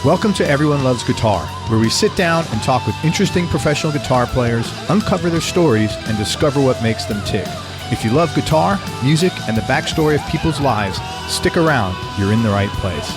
Welcome to Everyone Loves Guitar, where we sit down and talk with interesting professional guitar players, uncover their stories, and discover what makes them tick. If you love guitar, music, and the backstory of people's lives, stick around. You're in the right place.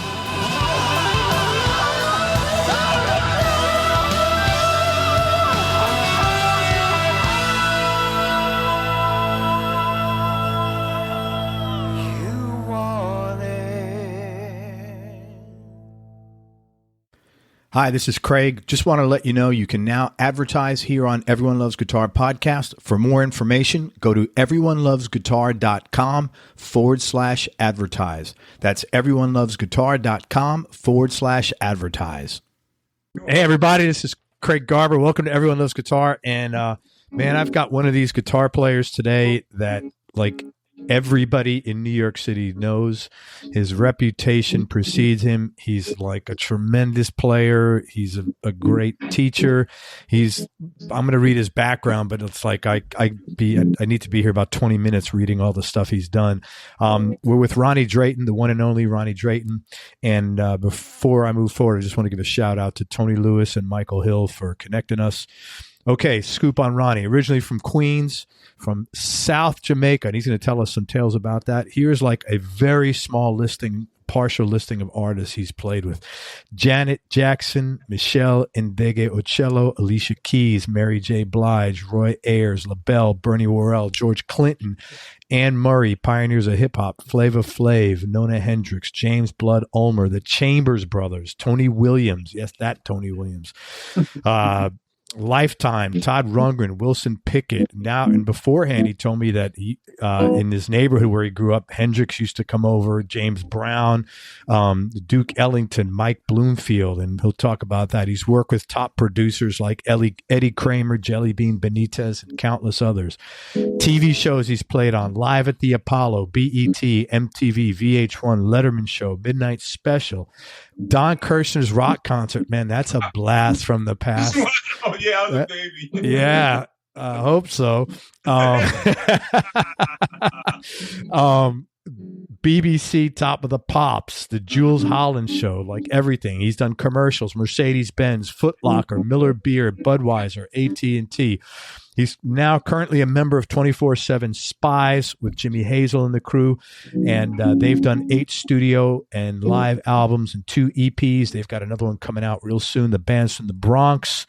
Hi, this is Craig. Just want to let you know you can now advertise here on Everyone Loves Guitar podcast. For more information, go to everyonelovesguitar.com/advertise. That's everyonelovesguitar.com/advertise. Hey, everybody, this is Craig Garber. Welcome to Everyone Loves Guitar. And man, I've got one of these guitar players today that, like, everybody in New York City knows. His reputation precedes him. He's like a tremendous player. He's a great teacher. I'm going to read his background, but it's like I need to be here about 20 minutes reading all the stuff he's done. We're with Ronny Drayton, the one and only Ronny Drayton. And before I move forward, I just want to give a shout out to Tony Lewis and Michael Hill for connecting us. Okay, scoop on Ronnie. Originally from Queens, from South Jamaica, and he's going to tell us some tales about that. Here's like a very small partial listing of artists he's played with: Janet Jackson, Meshell N'degeocello, Alica Keys, Mary J. Blige, Roy Ayers, Labelle, Bernie Worrell, George Clinton, Anne Murray, pioneers of hip-hop, Flava Flav, Nona Hendryx, James Blood Ulmer, the Chambers Brothers, Tony Williams, yes, that Tony Williams, Lifetime, Todd Rundgren, Wilson Pickett. Now and beforehand, he told me that he in his neighborhood where he grew up, Hendrix used to come over, James Brown, Duke Ellington, Mike Bloomfield, and he'll talk about that. He's worked with top producers like Eddie Kramer, Jelly Bean Benitez, and countless others. TV shows he's played on: Live at the Apollo, BET, MTV, VH1, Letterman Show, Midnight Special, Don Kirshner's rock concert. Man, that's a blast from the past. Oh, yeah, I was a baby. Yeah, I hope so. BBC Top of the Pops, the Jules Holland Show, like everything. He's done commercials: Mercedes-Benz, Foot Locker, Miller Beer, Budweiser, AT&T. He's now currently a member of 24/7 Spyz with Jimmy Hazel and the crew, and they've done 8 studio and live albums and 2 EPs. They've got another one coming out real soon. The band's from the Bronx,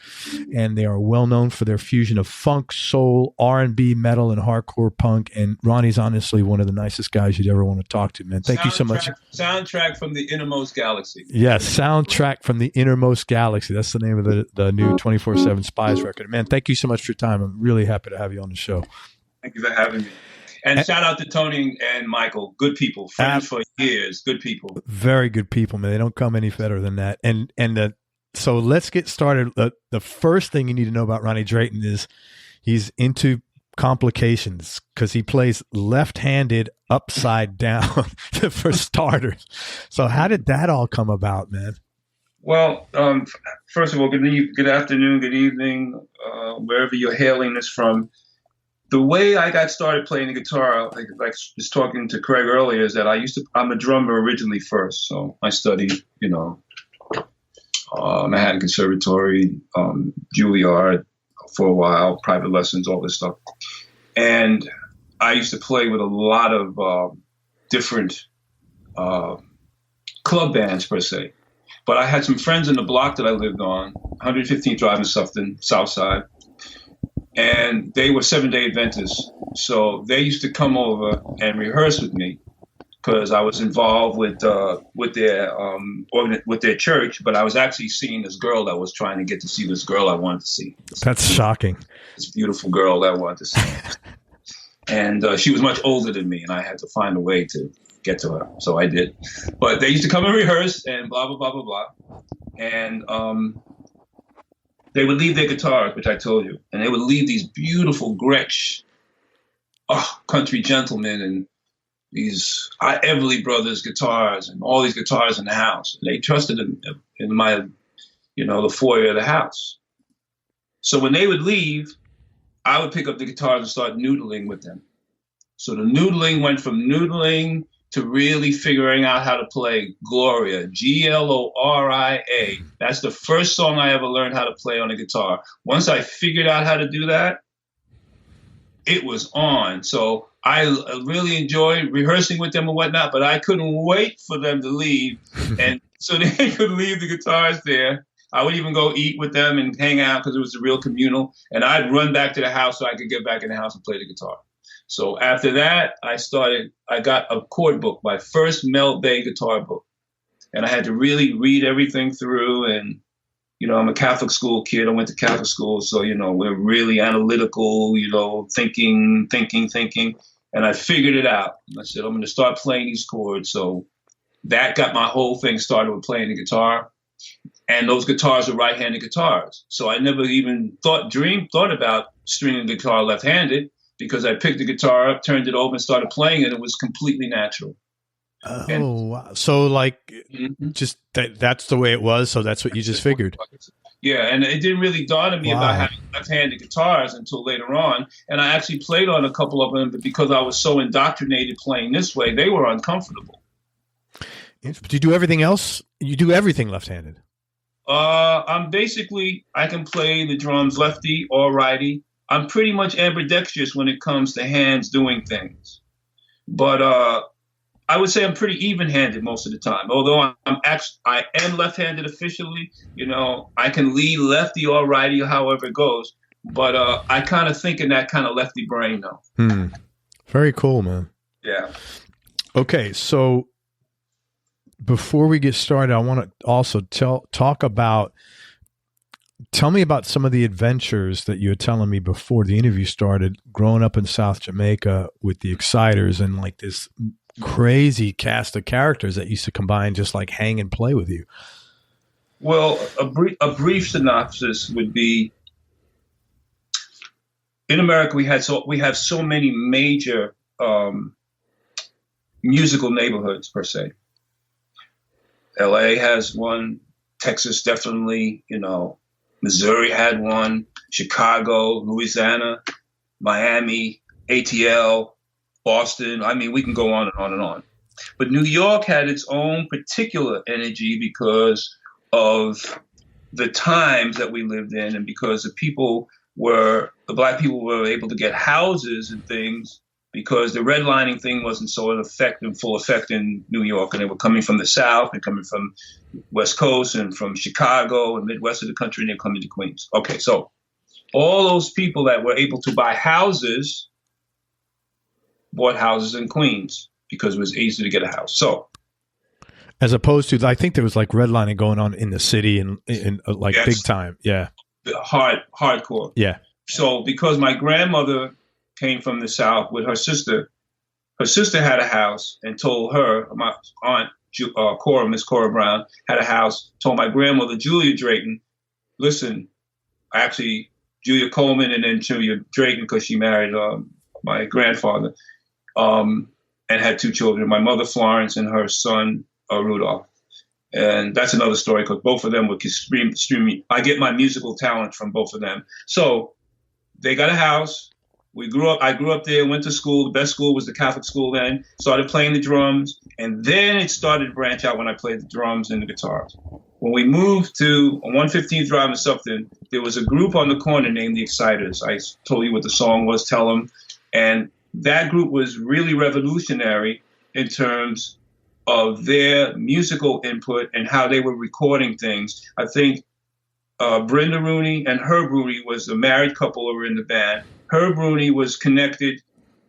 and they are well known for their fusion of funk, soul, R&B, metal, and hardcore punk. And Ronnie's honestly one of the nicest guys you'd ever want to talk to, man. Thank you so much. Soundtrack from the Innermost Galaxy. Yes, Soundtrack from the Innermost Galaxy. That's the name of the new 24/7 Spyz record. Man, thank you so much for your time. I'm really happy to have you on the show. Thank you for having me. And shout out to Tony and Michael. Good people. Friends for years. Good people. Very good people, man. They don't come any better than that. So let's get started. The first thing you need to know about Ronny Drayton is he's into complications because he plays left-handed upside down for starters. So how did that all come about, man? Well, first of all, good afternoon, good evening, wherever you're hailing this from. The way I got started playing the guitar, like I was talking to Craig earlier, is that I'm a drummer originally first. So I studied, Manhattan Conservatory, Juilliard for a while, private lessons, all this stuff. And I used to play with a lot of different club bands, per se. But I had some friends in the block that I lived on, 115th Drive in Sufton, South Side, and they were 7-day Adventists. So they used to come over and rehearse with me because I was involved with their church. But I was actually seeing this girl that was trying to get to see this girl I wanted to see. That's shocking. This beautiful girl that I wanted to see, and she was much older than me, and I had to find a way to get to her. So I did. But they used to come and rehearse and blah, blah, blah, blah, blah. And they would leave their guitars, which I told you, and they would leave these beautiful Gretsch country gentlemen and these Everly Brothers guitars and all these guitars in the house. And they trusted in my, the foyer of the house. So when they would leave, I would pick up the guitars and start noodling with them. So the noodling went from noodling to really figuring out how to play Gloria, Gloria. That's the first song I ever learned how to play on the guitar. Once I figured out how to do that, it was on. So I really enjoyed rehearsing with them and whatnot, but I couldn't wait for them to leave. And so they could leave the guitars there. I would even go eat with them and hang out because it was a real communal. And I'd run back to the house so I could get back in the house and play the guitar. So after that, I got a chord book, my first Mel Bay guitar book. And I had to really read everything through. And, I'm a Catholic school kid. I went to Catholic school. So, we're really analytical, thinking. And I figured it out. I said, I'm going to start playing these chords. So that got my whole thing started with playing the guitar. And those guitars are right-handed guitars. So I never even thought about stringing the guitar left-handed because I picked the guitar up, turned it over, and started playing it. It was completely natural. Wow. So just that's the way it was. So that's what you just figured. Yeah, and it didn't really dawn on me about having left-handed guitars until later on. And I actually played on a couple of them, but because I was so indoctrinated playing this way, they were uncomfortable. Do you do everything else? You do everything left-handed? I can play the drums lefty or righty. I'm pretty much ambidextrous when it comes to hands doing things. But I would say I'm pretty even-handed most of the time. Although I am left-handed officially, I can lead lefty or righty, however it goes. But I kind of think in that kind of lefty brain, though. Very cool, man. Yeah. Okay, so before we get started, I want to also tell me about some of the adventures that you were telling me before the interview started, growing up in South Jamaica with the Exciters and this crazy cast of characters that used to combine, just hang and play with you. Well, a brief synopsis would be, in America, we have so many major musical neighborhoods per se. LA has one, Texas definitely, Missouri had one, Chicago, Louisiana, Miami, ATL, Boston. I mean, we can go on and on and on. But New York had its own particular energy because of the times that we lived in and because the black people were able to get houses and things because the redlining thing wasn't so in full effect in New York. And they were coming from the South and coming from West Coast and from Chicago and Midwest of the country, and they're coming to Queens. Okay, so all those people that were able to buy houses bought houses in Queens because it was easy to get a house. So, as opposed to, I think there was redlining going on in the city and yes, big time. Yeah. Hardcore. Yeah. So because my grandmother came from the South with her sister had a house and told her, my aunt, Miss Cora Brown, had a house, told my grandmother, Julia Drayton, listen, actually, Julia Coleman and then Julia Drayton, because she married my grandfather, and had two children, my mother, Florence, and her son, Rudolph. And that's another story because both of them were extremely, I get my musical talent from both of them. So they got a house. I grew up there, went to school. The best school was the Catholic school then. Started playing the drums. And then it started to branch out when I played the drums and the guitars. When we moved to 115th Drive and something, there was a group on the corner named the Exciters. I told you what the song was, Tell 'em. And that group was really revolutionary in terms of their musical input and how they were recording things. I think Brenda Rooney and Herb Rooney was a married couple who were in the band. Herb Rooney was connected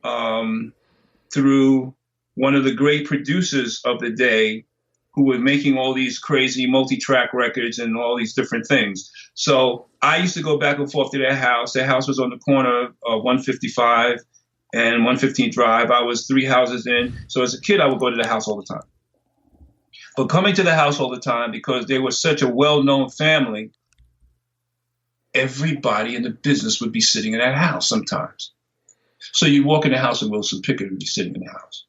through one of the great producers of the day who were making all these crazy multi-track records and all these different things. So I used to go back and forth to their house. Their house was on the corner of 155 and 115th Drive. I was 3 houses in. So as a kid, I would go to the house all the time. But coming to the house all the time, because they were such a well-known family, everybody in the business would be sitting in that house sometimes. So you walk in the house and Wilson Pickett would be sitting in the house.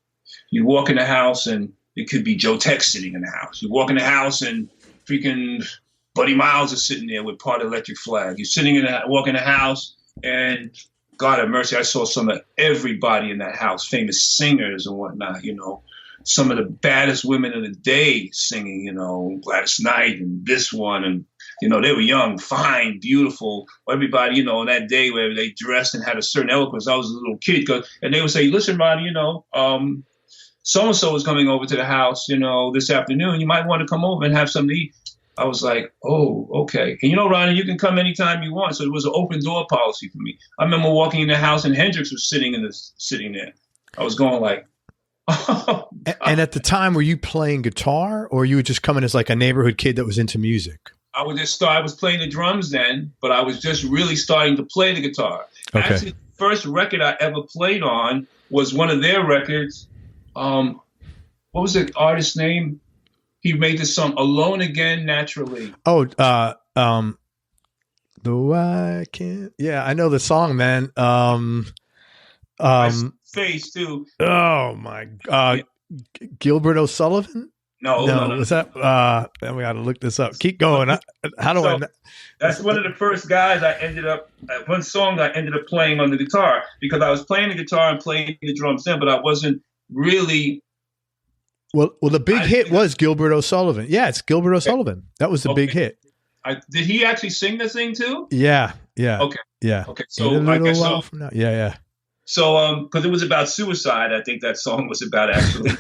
You walk in the house and it could be Joe Tex sitting in the house. You walk in the house and freaking Buddy Miles is sitting there with Part Electric Flag. You're walk in the house and God have mercy, I saw some of everybody in that house, famous singers and whatnot, some of the baddest women of the day singing, you know, Gladys Knight and this one. And, you know, they were young, fine, beautiful. Everybody, you know, on that day where they dressed and had a certain eloquence. I was a little kid. And they would say, listen, Ronnie, you know, so-and-so is coming over to the house, you know, this afternoon. You might want to come over and have something to eat. I was like, oh, okay. And, you know, Ronnie, you can come anytime you want. So it was an open door policy for me. I remember walking in the house and Hendrix was sitting there. I was going like, oh. And at the time, were you playing guitar or you were just coming as like a neighborhood kid that was into music? I was playing the drums then, but I was just really starting to play the guitar. Okay. Actually, the first record I ever played on was one of their records. What was the artist's name? He made this song, Alone Again Naturally. Oh, though I can't. Yeah, I know the song, man. Face too. Oh my God. Gilbert O'Sullivan? No. Was that then we gotta look this up. Keep going. That's one of the first guys one song I ended up playing on the guitar, because I was playing the guitar and playing the drums then, but I wasn't really. Well, the big hit was Gilbert O'Sullivan. Yeah, it's Gilbert O'Sullivan. That was the big hit. Did he actually sing the thing too? Yeah. Okay. Yeah. Okay. So I guess so. Yeah. So, because it was about suicide, I think that song was about actually.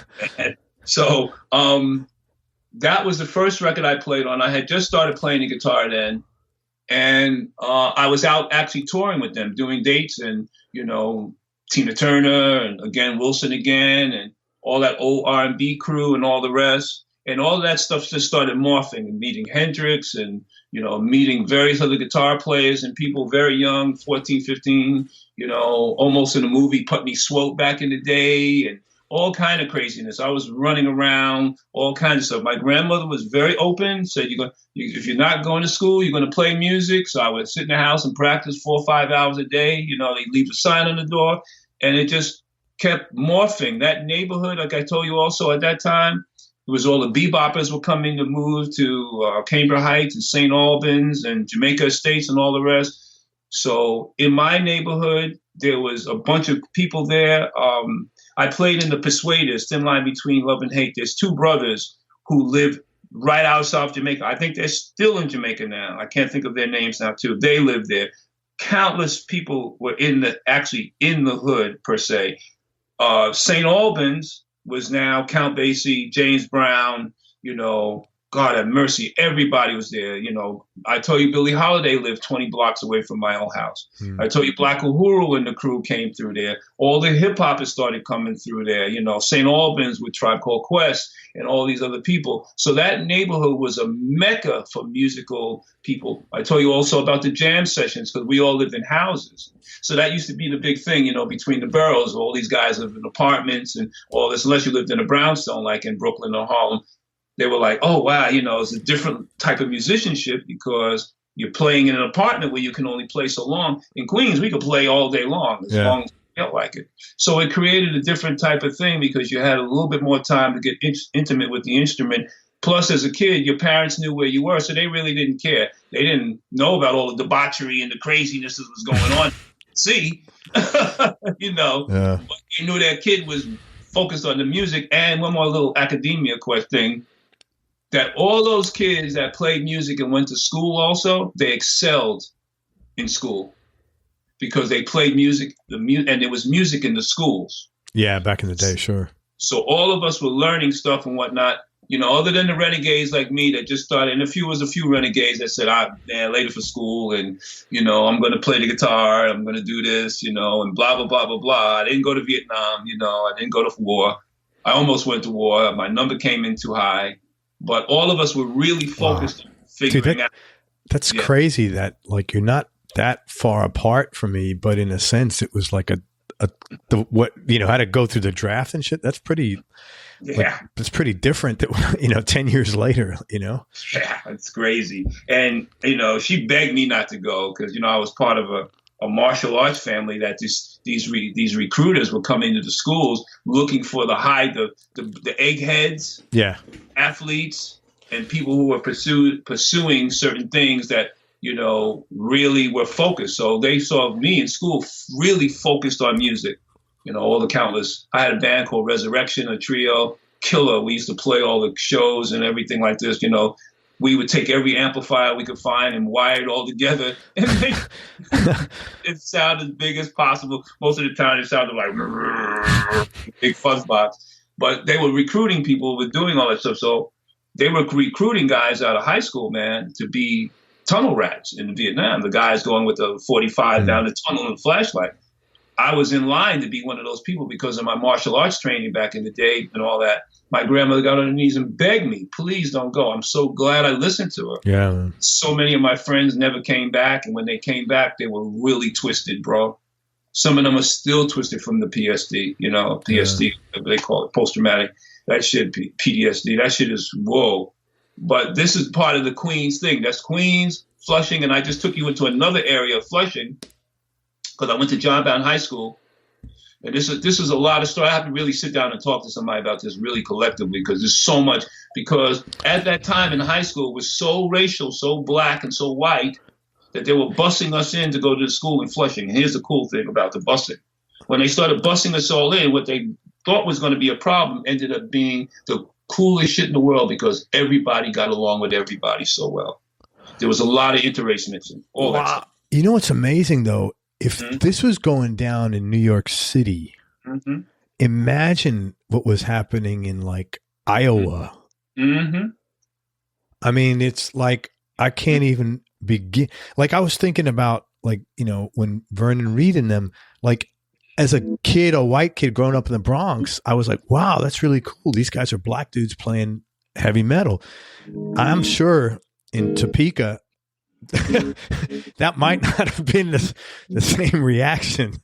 So, that was the first record I played on. I had just started playing the guitar then, and I was out actually touring with them, doing dates, and you know, Tina Turner and again Wilson again, and all that old R&B crew and all the rest. And all of that stuff just started morphing, and meeting Hendrix and, you know, meeting various other guitar players and people very young, 14, 15, you know, almost in the movie Putney Swope back in the day, and all kind of craziness. I was running around, all kinds of stuff. My grandmother was very open, said, if you're not going to school, you're going to play music. So I would sit in the house and practice 4 or 5 hours a day. You know, they'd leave a sign on the door, and it just kept morphing. That neighborhood, like I told you also at that time, it was all the beboppers were coming to move to Cambridge Heights and St. Albans and Jamaica Estates and all the rest. So in my neighborhood, there was a bunch of people there. I played in the Persuaders, Thin Line Between Love and Hate. There's two brothers who live right out of South Jamaica. I think they're still in Jamaica now. I can't think of their names now too. They live there. Countless people were actually in the hood per se. St. Albans was now Count Basie, James Brown, you know, God have mercy. Everybody was there. You know, I told you Billie Holiday lived 20 blocks away from my old house. I told you Black Uhuru and the crew came through there. All the hip hoppers started coming through there. You know, St. Albans with Tribe Called Quest and all these other people. So that neighborhood was a mecca for musical people. I told you also about the jam sessions because we all lived in houses. So that used to be the big thing, you know, between the boroughs. All these guys live in apartments and all this, unless you lived in a brownstone like in Brooklyn or Harlem. They were like, oh, wow, you know, it's a different type of musicianship because you're playing in an apartment where you can only play so long. In Queens, we could play all day long as long as you felt like it. So it created a different type of thing because you had a little bit more time to get intimate with the instrument. Plus, as a kid, your parents knew where you were, so they really didn't care. They didn't know about all the debauchery and the craziness that was going on. See, you know, but they knew their kid was focused on the music. And one more little academia thing. That all those kids that played music and went to school also, they excelled in school because they played music, and there was music in the schools. Yeah, back in the day, sure. So all of us were learning stuff and whatnot, you know, other than the renegades like me that just started, and a few renegades that said, I'm later for school and, you know, I'm going to play the guitar, I'm going to do this, you know, and blah, blah, blah, blah, blah. I didn't go to Vietnam, you know, I didn't go to war. I almost went to war. My number came in too high. But all of us were really focused on figuring out. That's crazy that, like, you're not that far apart from me, but in a sense, it was like what, you know, how to go through the draft and shit. That's pretty, that's pretty different that, you know, 10 years later, you know? Yeah, it's crazy. And, you know, she begged me not to go because, you know, I was part of a martial arts family that these recruiters were coming to the schools looking for the eggheads, athletes, and people who were pursuing certain things that, you know, really were focused. So they saw me in school really focused on music. You know, all the countless. I had a band called Resurrection, a trio. killer. We used to play all the shows and everything like this. We would take every amplifier we could find and wire it all together and make it sound as big as possible. Most of the time it sounded like big fuzz box. But they were recruiting people with doing all that stuff. So they were recruiting guys out of high school, man, to be tunnel rats in Vietnam. The guys going with a 45 down the tunnel and flashlight. I was in line to be one of those people because of my martial arts training back in the day and all that. My grandmother got on her knees and begged me, please don't go. I'm so glad I listened to her. Yeah, man. So many of my friends never came back. And when they came back, they were really twisted, bro. Some of them are still twisted from the PSD, PSD, they call it post-traumatic. That shit, PTSD, that shit is whoa. But this is part of the Queens thing. That's Queens, Flushing, and I just took you into another area of Flushing because I went to John Brown High School. And this is a lot of story. I have to really sit down and talk to somebody about this really collectively because there's so much. Because at that time in high school, it was so racial, so black and so white that they were busing us in to go to the school in Flushing. And here's the cool thing about the busing. When they started busing us all in, what they thought was going to be a problem ended up being the coolest shit in the world because everybody got along with everybody so well. There was a lot of interracial mixing. All that stuff. You know what's amazing, though? If this was going down in New York City, imagine what was happening in like Iowa. I mean, it's like I can't even begin. Like I was thinking about like, when Vernon Reid and them, like as a kid, a white kid growing up in the Bronx, I was like, wow, that's really cool. These guys are black dudes playing heavy metal. I'm sure in Topeka, that might not have been the same reaction,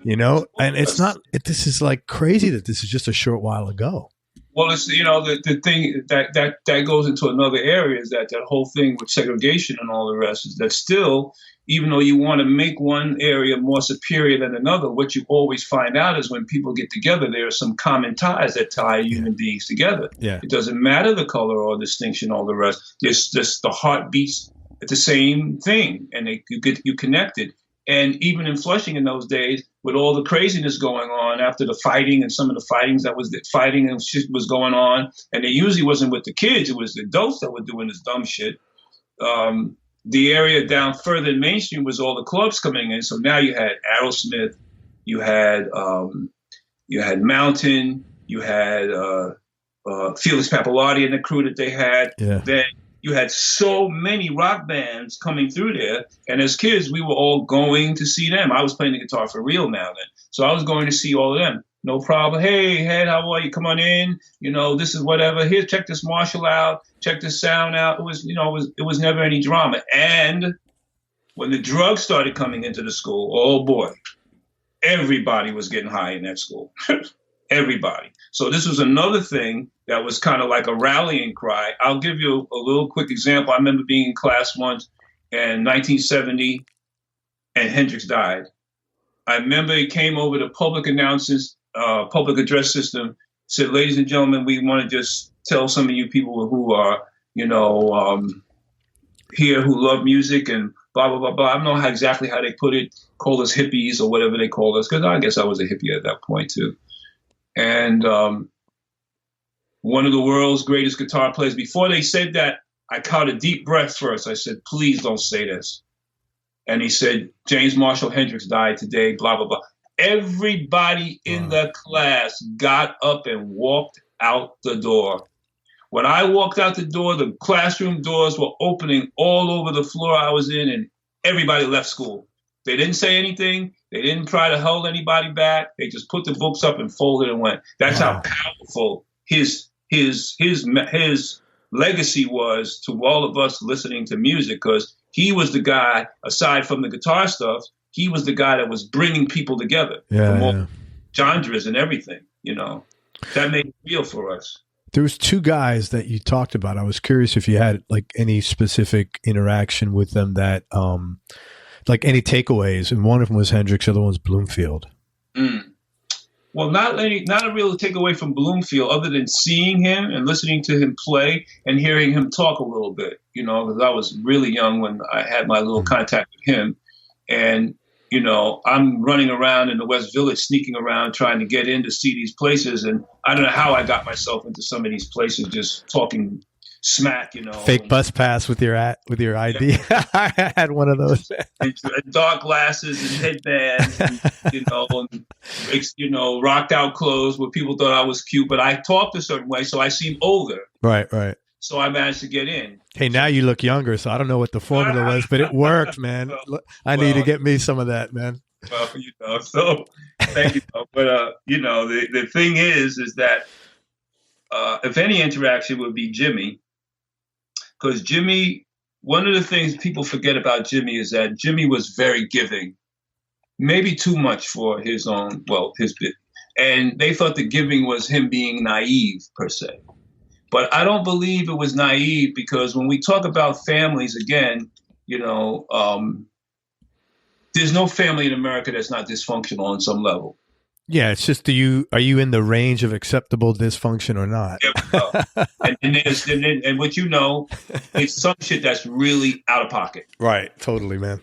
and it's not, this is like crazy that this is just a short while ago. Well, it's, the thing that goes into another area is that whole thing with segregation and all the rest is that still, even though you want to make one area more superior than another, what you always find out is when people get together, there are some common ties that tie human beings together. Yeah. It doesn't matter the color or distinction, all the rest. There's just the heart beats at the same thing, and you connected. And even in Flushing in those days, with all the craziness going on after the fighting and some of the fighting and shit was going on, and it usually wasn't with the kids, it was the adults that were doing this dumb shit. The area down further in mainstream was all the clubs coming in. So now you had Aerosmith, you had Mountain, you had Felix Pappalardi and the crew that they had. Yeah. Then you had so many rock bands coming through there. And as kids, we were all going to see them. I was playing the guitar for real now then. So I was going to see all of them. No problem. Hey, Head, how are you? Come on in. This is whatever. Here, check this Marshall out. Check this sound out. It was never any drama. And when the drugs started coming into the school, oh boy, everybody was getting high in that school. Everybody. So this was another thing that was kind of like a rallying cry. I'll give you a little quick example. I remember being in class once in 1970 and Hendrix died. I remember he came over to public announcements, public address system, said, ladies and gentlemen, we want to just tell some of you people who are, here who love music and blah, blah, blah, blah. I don't know exactly how they put it, call us hippies or whatever they call us, because I guess I was a hippie at that point too. And one of the world's greatest guitar players, before they said that, I caught a deep breath first. I said, please don't say this. And he said, James Marshall Hendrix died today, blah, blah, blah. Everybody in the class got up and walked out the door. When I walked out the door, the classroom doors were opening all over the floor I was in, and everybody left school. They didn't say anything. They didn't try to hold anybody back. They just put the books up and folded and went. That's how powerful his legacy was to all of us listening to music, because he was the guy, aside from the guitar stuff, he was the guy that was bringing people together from all genres and everything, That made it real for us. There was two guys that you talked about. I was curious if you had like any specific interaction with them that, like any takeaways. And one of them was Hendrix, the other one was Bloomfield. Well, not a real takeaway from Bloomfield, other than seeing him and listening to him play and hearing him talk a little bit, because I was really young when I had my little contact with him. And you know, I'm running around in the West Village, sneaking around, trying to get in to see these places. And I don't know how I got myself into some of these places, just talking smack, you know. Fake bus pass with your ID. Yeah. I had one of those. And dark glasses and headbands, and, you know, rocked out clothes where people thought I was cute, but I talked a certain way, so I seemed older. Right, right. So I managed to get in. Hey, now you look younger, so I don't know what the formula was, but it worked, man. I need to get me some of that, man. Well, you know, so thank you. But you know, the thing is that if any interaction would be Jimmy, because Jimmy, one of the things people forget about Jimmy is that Jimmy was very giving, maybe too much for his own, his bit, and they thought the giving was him being naive per se. But I don't believe it was naive, because when we talk about families, again, you know, there's no family in America that's not dysfunctional on some level. Yeah, it's just, are you in the range of acceptable dysfunction or not? and what you know, it's some shit that's really out of pocket. Right, totally, man.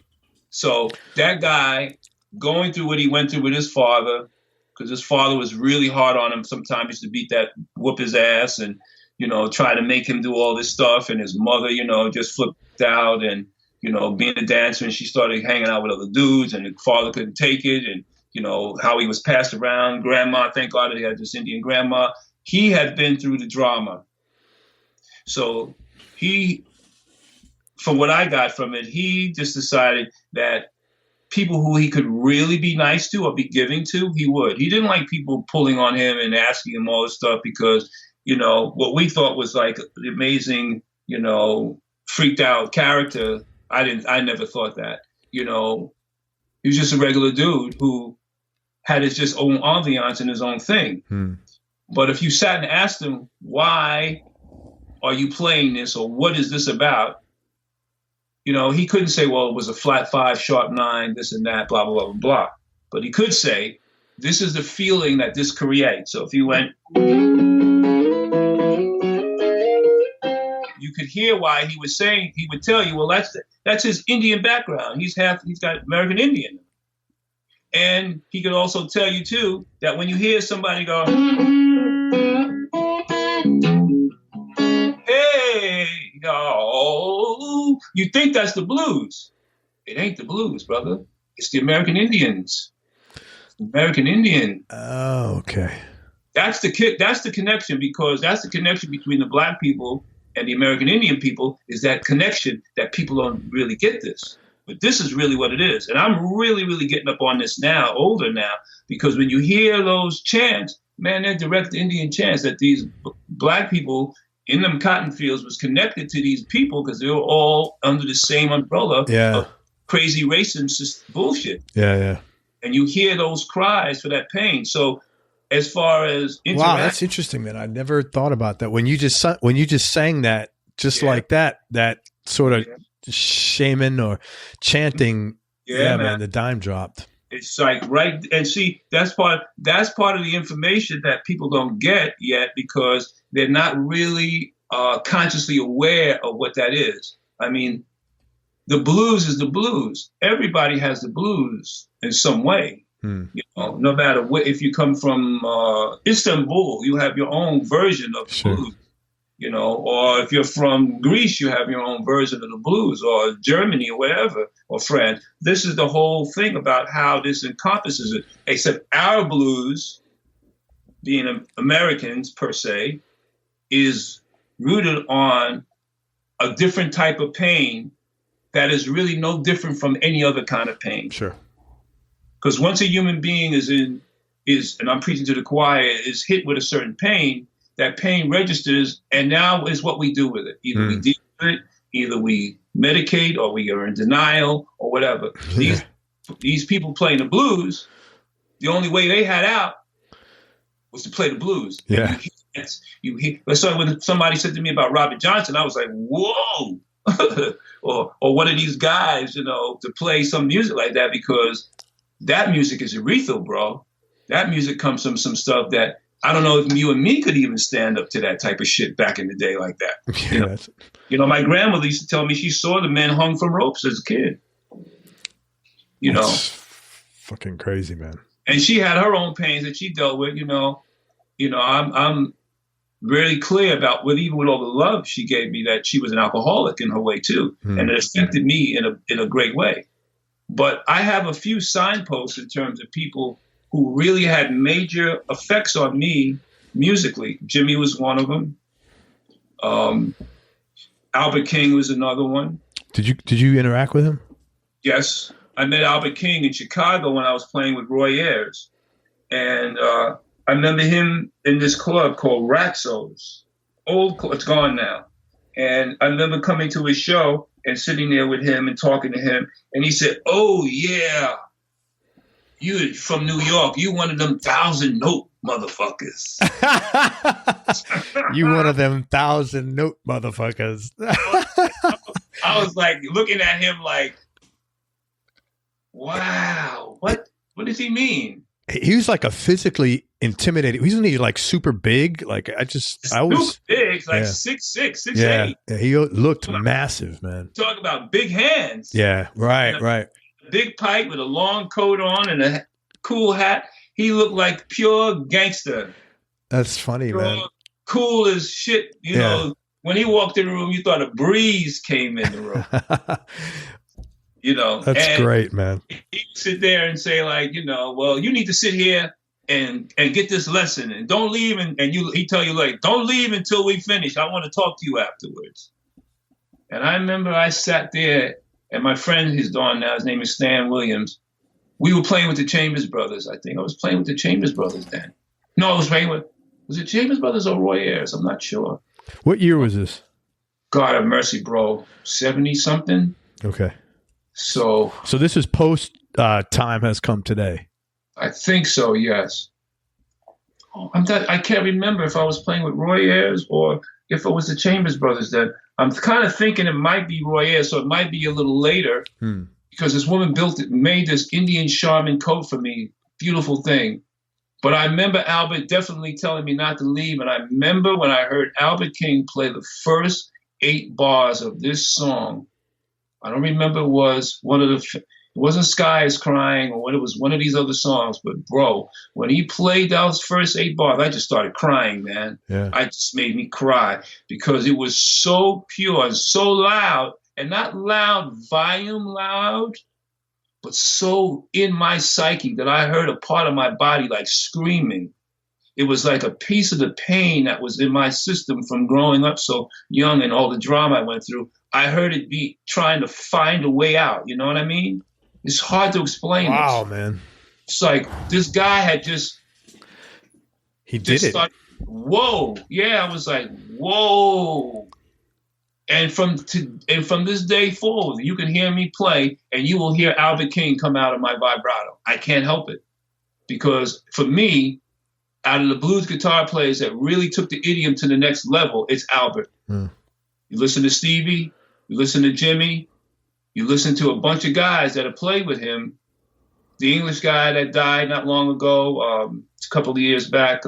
So that guy going through what he went through with his father, because his father was really hard on him. Sometimes used to whoop his ass and, you know, try to make him do all this stuff. And his mother, you know, just flipped out and, you know, being a dancer, and she started hanging out with other dudes, and the father couldn't take it. And, you know, how he was passed around. Grandma, thank God that he had this Indian grandma. He had been through the drama. So from what I got from it, he just decided that people who he could really be nice to or be giving to, he would. He didn't like people pulling on him and asking him all this stuff, because, you know, what we thought was like the amazing, you know, freaked out character. I never thought that, you know. He was just a regular dude who had his just own ambiance and his own thing. But if you sat and asked him, why are you playing this, or what is this about? You know, he couldn't say, well, it was a flat 5, sharp 9, this and that, blah, blah, blah, blah, blah. But he could say, this is the feeling that this creates. So if you went, you could hear why he was saying, he would tell you, well, that's his Indian background. He's got American Indian. And he could also tell you, too, that when you hear somebody go, hey, yo, you think that's the blues. It ain't the blues, brother. It's the American Indians. American Indian. Oh, okay. That's the connection, because that's the connection between the black people and the American Indian people, is that connection that people don't really get this. But this is really what it is. And I'm really, really getting up on this now, older now, because when you hear those chants, man, they're direct Indian chants that these black people in them cotton fields was connected to these people, because they were all under the same umbrella of crazy racist bullshit. Yeah, yeah. And you hear those cries for that pain. So as far as wow, that's interesting, man. I never thought about that. When you just sang that, just like that sort of shaman or chanting, man, the dime dropped. It's like, right, and see, that's part of the information that people don't get yet, because they're not really consciously aware of what that is. I mean, the blues is the blues. Everybody has the blues in some way. You know, no matter what, if you come from Istanbul, you have your own version of the blues. You know, or if you're from Greece, you have your own version of the blues, or Germany, or wherever, or France. This is the whole thing about how this encompasses it. Except our blues, being Americans per se, is rooted on a different type of pain that is really no different from any other kind of pain. Sure. Because once a human being and I'm preaching to the choir, is hit with a certain pain, that pain registers, and now is what we do with it. Either we deal with it, either we medicate, or we are in denial, or whatever. These people playing the blues, the only way they had out was to play the blues. Yeah. You hear. So when somebody said to me about Robert Johnson, I was like, whoa. or one of these guys, you know, to play some music like that, because that music is ethereal, bro. That music comes from some stuff that I don't know if you and me could even stand up to that type of shit back in the day like that. You know, my grandmother used to tell me she saw the men hung from ropes as a kid. You know, fucking crazy, man. And she had her own pains that she dealt with. I'm really clear about even with all the love she gave me, that she was an alcoholic in her way too, and it affected me in a great way. But I have a few signposts in terms of people who really had major effects on me musically. Jimmy was one of them. Albert King was another one. Did you interact with him? Yes, I met Albert King in Chicago when I was playing with Roy Ayers, and I remember him in this club called Raxos. It's gone now. And I remember coming to his show and sitting there with him and talking to him, and he said, "Oh yeah, you from New York? You one of them 1,000-note motherfuckers." You one of them 1,000-note motherfuckers. I was like looking at him like, wow, what does he mean? He was like a physically intimidating. Wasn't he like super big? Like I was big, like 6'6", 6'8". Yeah, he looked massive, man. Talk about big hands. Yeah, right. Big pipe with a long coat on and a cool hat. He looked like pure gangster. That's funny, man. Cool as shit. You know, when he walked in the room, you thought a breeze came in the room. That's great, man. He'd sit there and say, like, well, you need to sit here and get this lesson and don't leave. And he'd tell you, like, don't leave until we finish. I want to talk to you afterwards. And I remember I sat there, and my friend, he's gone now, his name is Stan Williams. We were playing with the Chambers Brothers, I think. I was playing with the Chambers Brothers then. No, I was playing with, was it Chambers Brothers or Roy Ayers? I'm not sure. What year was this? God have mercy, bro. 70-something. Okay. So this is post Time Has Come Today. I think so, yes. I can't remember if I was playing with Roy Ayers or if it was the Chambers Brothers then. I'm kind of thinking it might be Roy Ayers, so it might be a little later because this woman made this Indian Charmin coat for me. Beautiful thing. But I remember Albert definitely telling me not to leave. And I remember when I heard Albert King play the first 8 bars of this song. I don't remember it was it wasn't Sky is Crying or what, it was one of these other songs. But bro, when he played those first 8 bars, I just started crying, man. Yeah. I just made me cry because it was so pure and so loud, and not loud, volume loud, but so in my psyche that I heard a part of my body like screaming. It was like a piece of the pain that was in my system from growing up so young and all the drama I went through. I heard it be trying to find a way out. You know what I mean? It's hard to explain. Wow, man. It's like this guy had just... He did it. Whoa. Yeah, I was like, whoa. And from this day forward, you can hear me play and you will hear Albert King come out of my vibrato. I can't help it. Because for me, out of the blues guitar players that really took the idiom to the next level, it's Albert. You listen to Stevie, you listen to Jimmy, you listen to a bunch of guys that have played with him. The English guy that died not long ago, a couple of years back,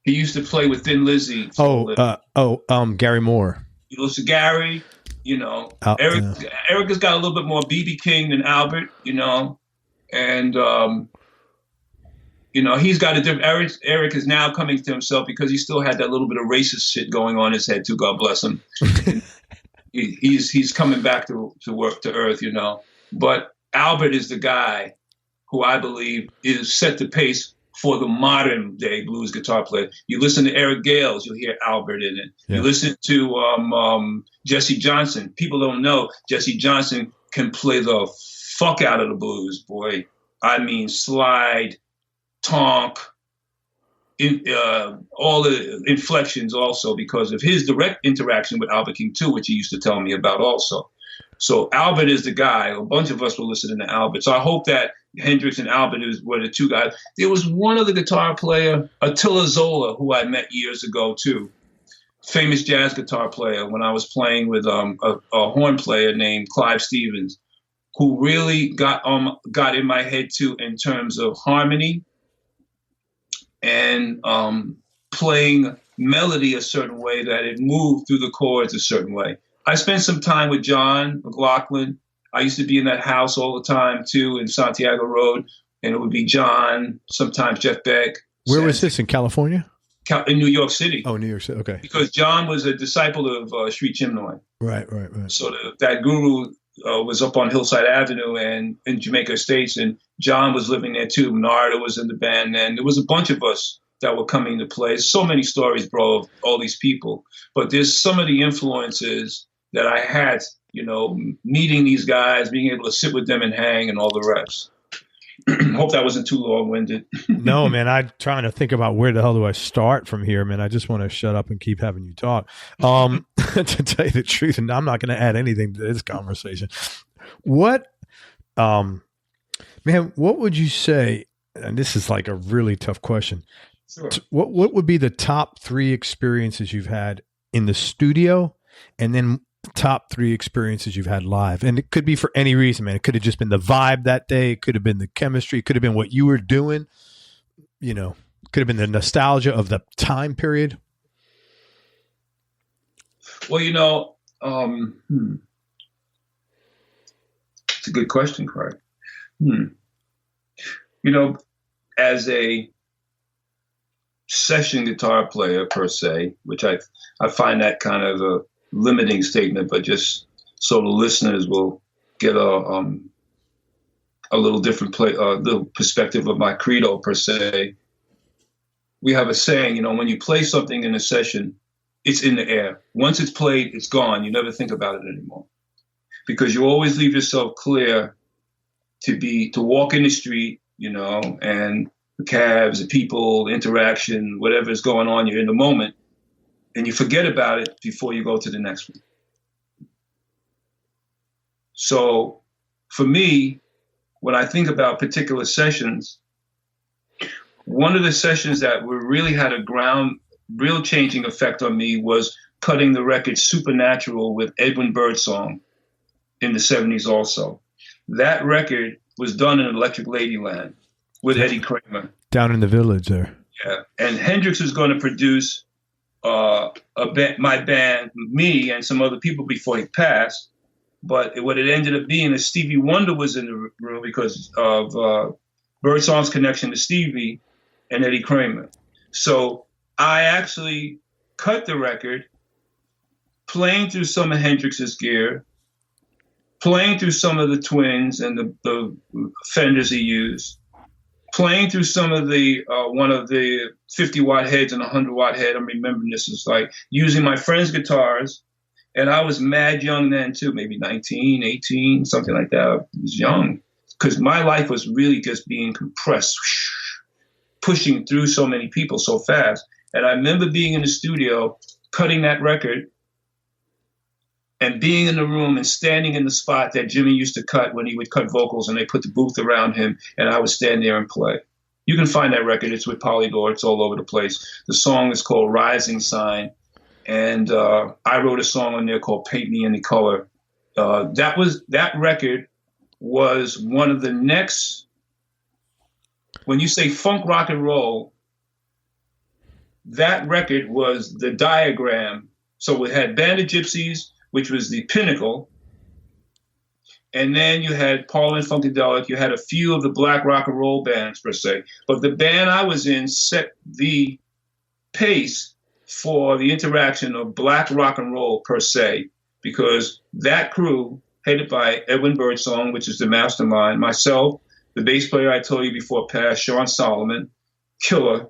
he used to play with Thin Lizzy. Gary Moore. You listen to Gary, Eric has got a little bit more B.B. King than Albert, and he's got a different. Eric is now coming to himself because he still had that little bit of racist shit going on in his head too. God bless him. He's coming back to work to earth, But Albert is the guy who I believe is set the pace for the modern day blues guitar player. You listen to Eric Gales, you'll hear Albert in it. Yeah. You listen to Jesse Johnson. People don't know Jesse Johnson can play the fuck out of the blues, boy. I mean, slide, tonk, all the inflections also because of his direct interaction with Albert King too, which he used to tell me about also. So Albert is the guy. A bunch of us were listening to Albert. So I hope that Hendrix and Albert were the two guys. There was one other guitar player, Attila Zola, who I met years ago too. Famous jazz guitar player when I was playing with a horn player named Clive Stevens, who really got in my head too in terms of harmony and playing melody a certain way that it moved through the chords a certain way. I spent some time with John McLaughlin. I used to be in that house all the time too in Santiago Road, and it would be John, sometimes Jeff Beck. Where was this, in California? In New York City. Oh, New York City. Okay. Because John was a disciple of Sri Chinmoy. Right. So that guru was up on Hillside Avenue and in Jamaica Estates, and John was living there too. Narda was in the band, and there was a bunch of us that were coming to play. So many stories, bro, of all these people. But there's some of the influences that I had, meeting these guys, being able to sit with them and hang and all the rest. Hope that wasn't too long-winded. No, man, I'm trying to think about where the hell do I start from here, man. I just want to shut up and keep having you talk. To tell you the truth, and I'm not going to add anything to this conversation. What would you say, and this is like a really tough question, Sure. What would be the top 3 experiences you've had in the studio, and then top 3 experiences you've had live? And it could be for any reason, man. It could have just been the vibe that day. It could have been the chemistry. It could have been what you were doing. Could have been the nostalgia of the time period. Well, it's a good question, Craig. As a session guitar player per se, which I find that kind of a limiting statement, but just so the listeners will get a little different little perspective of my credo per se. We have a saying, when you play something in a session, it's in the air. Once it's played, it's gone. You never think about it anymore, because you always leave yourself clear to walk in the street, and the cabs, the people, the interaction, whatever is going on, you're in the moment, and you forget about it before you go to the next one. So for me, when I think about particular sessions, one of the sessions that really had a real changing effect on me was cutting the record Supernatural with Edwin Birdsong in the 70s also. That record was done in Electric Ladyland with Eddie Kramer. Down in the Village there. Yeah. And Hendrix was going to produce my band, me and some other people before he passed. But what it ended up being is Stevie Wonder was in the room because of Birdsong's connection to Stevie and Eddie Kramer. So I actually cut the record, playing through some of Hendrix's gear, playing through some of the twins and the Fenders he used, playing through some of the one of the 50-watt heads and 100-watt head. I'm remembering this was like using my friends' guitars. And I was mad young then too, maybe 19, 18, something like that. I was young because my life was really just being compressed, pushing through so many people so fast. And I remember being in the studio, cutting that record, and being in the room and standing in the spot that Jimmy used to cut when he would cut vocals, and they put the booth around him, and I would stand there and play. You can find that record. It's with Polydor. It's all over the place. The song is called Rising Sign, and I wrote a song on there called Paint Me Any Color. That record was one of the next, when you say funk rock and roll, that record was the diagram. So we had Band of Gypsies, which was the pinnacle. And then you had Paul and Funkadelic. You had a few of the black rock and roll bands, per se. But the band I was in set the pace for the interaction of black rock and roll, per se, because that crew, headed by Edwin Birdsong, which is the mastermind, myself, the bass player I told you before passed, Sean Solomon, Killer,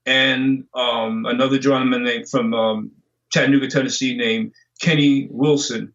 and another drummer named from Chattanooga, Tennessee, named Kenny Wilson.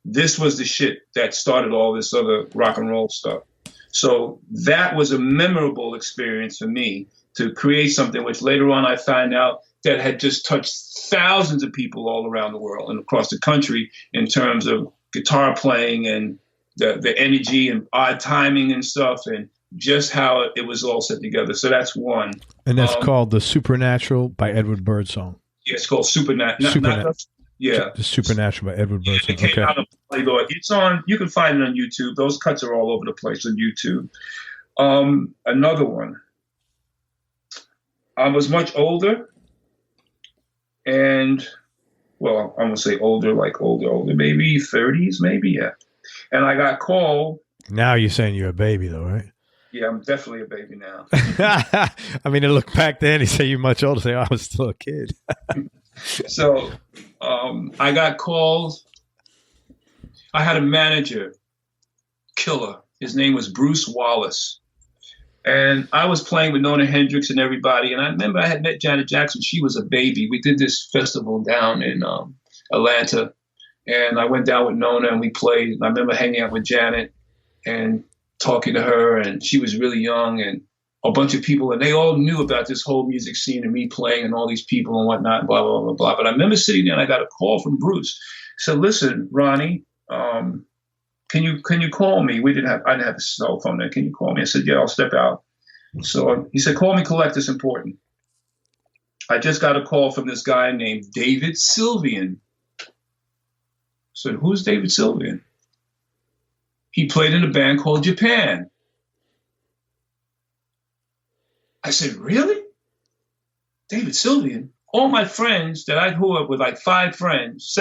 This was the shit that started all this other rock and roll stuff. So that was a memorable experience for me to create something which later on I found out that had just touched thousands of people all around the world and across the country in terms of guitar playing and the energy and odd timing and stuff and just how it was all set together. So that's one. And that's called The Supernatural by Edward Birdsong. Yeah, it's called Supernatural. Yeah, The Supernatural by Edward Birdsong. It came out of Polydor. It's on. You can find it on YouTube. Those cuts are all over the place on YouTube. Another one. I was much older, and well, I'm gonna say older, like older, maybe 30s, maybe, yeah. And I got called. Now you're saying you're a baby, though, right? Yeah, I'm definitely a baby now. I mean, to look back then, you say you're much older. Say, I was still a kid. So I got called. I had a manager, killer. His name was Bruce Wallace. And I was playing with Nona Hendryx and everybody. And I remember I had met Janet Jackson. She was a baby. We did this festival down in Atlanta. And I went down with Nona and we played. And I remember hanging out with Janet and talking to her. And she was really young and a bunch of people. And they all knew about this whole music scene and me playing and all these people and whatnot, blah, blah, blah, blah. But I remember sitting there and I got a call from Bruce. He said, listen, Ronnie, can you call me? I didn't have a cell phone then. Can you call me? I said, yeah, I'll step out. So he said, call me, collect, it's important. I just got a call from this guy named David Sylvian. I said, who's David Sylvian? He played in a band called Japan. I said, really? David Sylvian? All my friends that I grew up with, like 5 friends,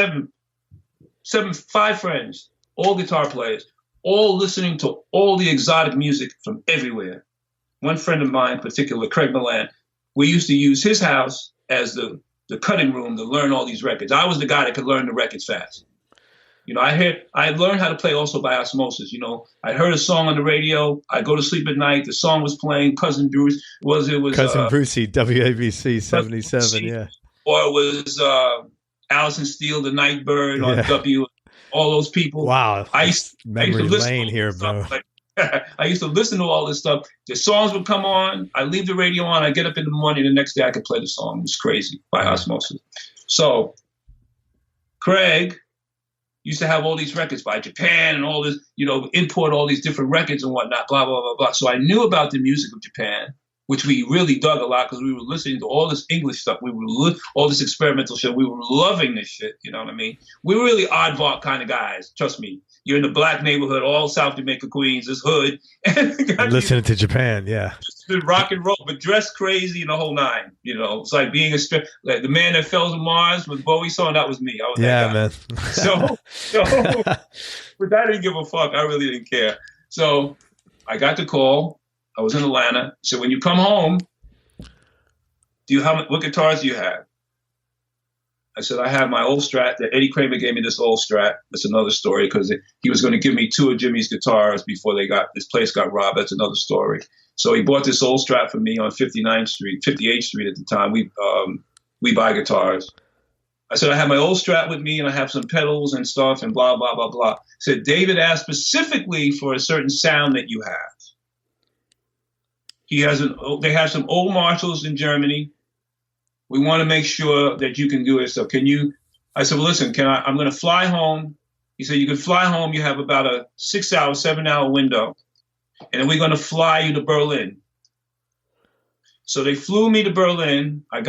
five friends, all guitar players, all listening to all the exotic music from everywhere. One friend of mine in particular, Craig Milan, we used to use his house as the cutting room to learn all these records. I was the guy that could learn the records fast. You know, I learned how to play also by osmosis. You know, I heard a song on the radio. I go to sleep at night. The song was playing. Cousin Bruce it was Cousin Brucey, WABC 77, Brucey, yeah. Or it was Allison Steele, the Nightbird on W. All those people. Wow. I used to memory listen lane here, bro. I used to listen to all this stuff. The songs would come on. I leave the radio on. I get up in the morning. The next day I could play the song. It was crazy by osmosis. So Craig used to have all these records by Japan and all this, you know, import all these different records and whatnot, blah, blah, blah, blah. So I knew about the music of Japan, which we really dug a lot because we were listening to all this English stuff. We were all this experimental shit. We were loving this shit. You know what I mean? We were really oddball kind of guys. Trust me. You're in the black neighborhood, all South Jamaica, Queens, this hood. And listening to Japan, yeah. Just rock and roll, but dressed crazy in the whole nine. You know, it's like being like the man that fell to Mars with Bowie song. That was me. I was yeah, man. But I didn't give a fuck. I really didn't care. So I got the call. I was in Atlanta. So when you come home, what guitars do you have? I said, I have my old Strat. That Eddie Kramer gave me this old Strat. That's another story because he was going to give me 2 of Jimmy's guitars before this place got robbed. That's another story. So he bought this old Strat for me on 58th Street at the time. We buy guitars. I said, I have my old Strat with me and I have some pedals and stuff and blah, blah, blah, blah. I said, David asked specifically for a certain sound that you have. They have some old Marshalls in Germany. We want to make sure that you can do it. So I said, well, listen, I'm going to fly home. He said, you can fly home. You have about a 6-hour, 7-hour window. And then we're going to fly you to Berlin. So they flew me to Berlin. I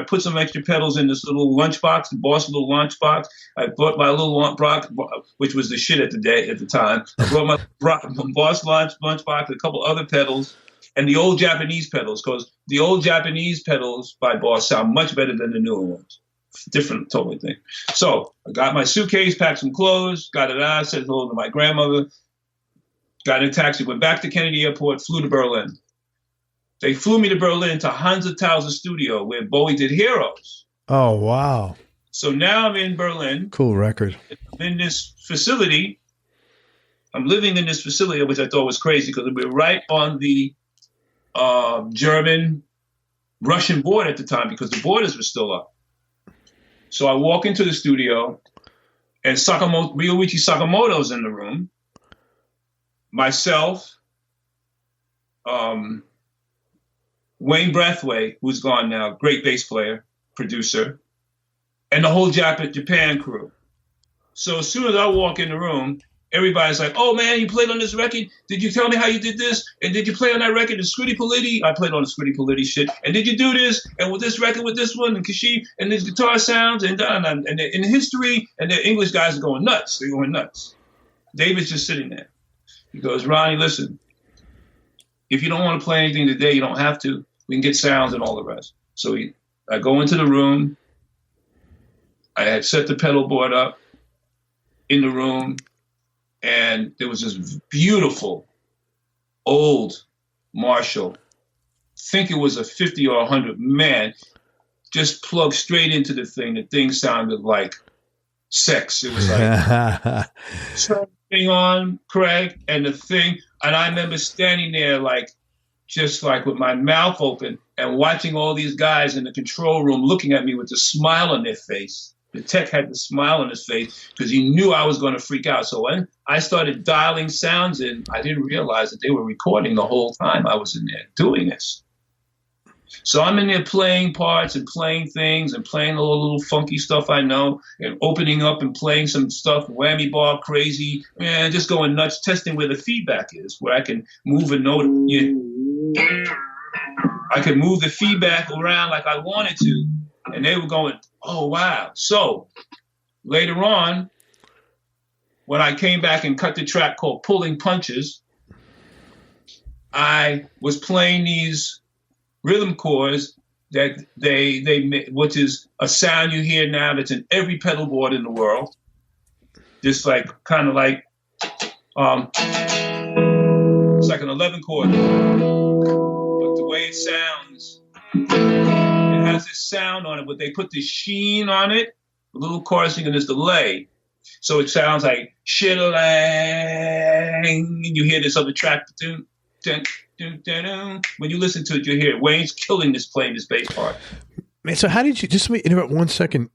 put some extra pedals in this little lunchbox, the Boss little lunchbox. I brought my little Brock, which was the shit at the time. I brought my Boss lunchbox, a couple other pedals. And the old Japanese pedals, because the old Japanese pedals by Boss sound much better than the newer ones. Different, totally thing. So I got my suitcase, packed some clothes, got it out, said hello to my grandmother, got in a taxi, went back to Kennedy Airport, flew to Berlin. They flew me to Berlin to Hansa Tauser studio where Bowie did Heroes. Oh, wow. So now I'm in Berlin. Cool record. I'm in this facility. I'm living in this facility, which I thought was crazy because we were right on the German-Russian border at the time because the borders were still up. So I walk into the studio, and Ryuichi Sakamoto's in the room. Myself, Wayne Brathwaite, who's gone now, great bass player, producer, and the whole Japan crew. So as soon as I walk in the room, everybody's like, oh, man, you played on this record? Did you tell me how you did this? And did you play on that record, the Scritti Politti? I played on the Scritti Politti shit. And did you do this? And with this record, with this one, and Kashi, and these guitar sounds, and in history, and the English guys are going nuts. They're going nuts. David's just sitting there. He goes, Ronnie, listen, if you don't want to play anything today, you don't have to. We can get sounds and all the rest. So I go into the room. I had set the pedal board up in the room. And there was this beautiful old Marshall. Think it was a 50 or 100. Man, just plugged straight into the thing. The thing sounded like sex. It was like turn the thing on, Craig, and the thing. And I remember standing there just like with my mouth open and watching all these guys in the control room looking at me with a smile on their face. The tech had the smile on his face because he knew I was going to freak out. So when I started dialing sounds in, I didn't realize that they were recording the whole time I was in there doing this. So I'm in there playing parts and playing things and playing all the little funky stuff I know and opening up and playing some stuff, whammy bar, crazy, and just going nuts, testing where the feedback is, where I can move a note. I could move the feedback around like I wanted to. And they were going, oh, wow. So later on, when I came back and cut the track called Pulling Punches, I was playing these rhythm chords that they which is a sound you hear now that's in every pedal board in the world. Just like kind of like it's like an 11 chord, but the way it sounds, it has this sound on it, but they put this sheen on it, a little chorusing and this delay. So it sounds like shit-a-lang, and you hear this other track. When you listen to it, you hear it. Wayne's killing this, playing this bass part. Man, so how did you, just let me interrupt 1 second.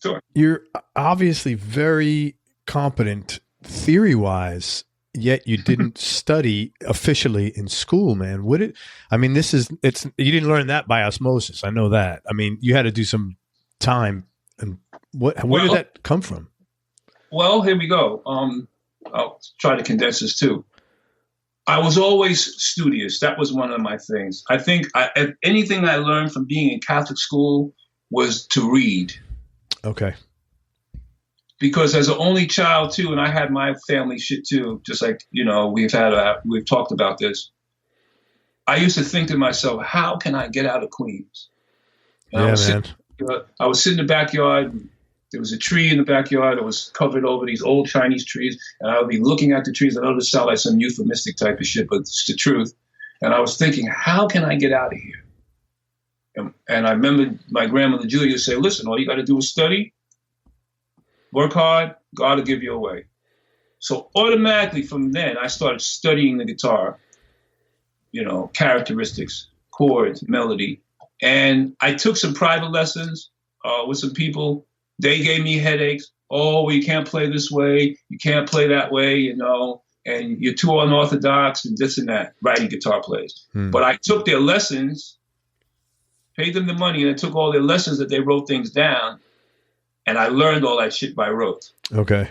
Sure. You're obviously very competent theory-wise, yet you didn't study officially in school, man. You didn't learn that by osmosis. I know that. I mean, you had to do some time. And where did that come from? Well, here we go. I'll try to condense this too. I was always studious. That was one of my things. I think anything I learned from being in Catholic school was to read. Okay. Because as an only child too, and I had my family shit too, just like, we've talked about this. I used to think to myself, how can I get out of Queens? And I was sitting in the backyard. There was a tree in the backyard that was covered over these old Chinese trees, and I would be looking at the trees. I know this sounds like some euphemistic type of shit, but it's the truth. And I was thinking, how can I get out of here? And I remember my grandmother Julia say, listen, all you got to do is study, work hard, God will give you a way. So automatically from then, I started studying the guitar, characteristics, chords, melody. And I took some private lessons with some people. They gave me headaches. Oh, you can't play this way. You can't play that way, and you're too unorthodox and this and that, writing guitar players. But I took their lessons, paid them the money, and I took all their lessons that they wrote things down, and I learned all that shit by rote. Okay.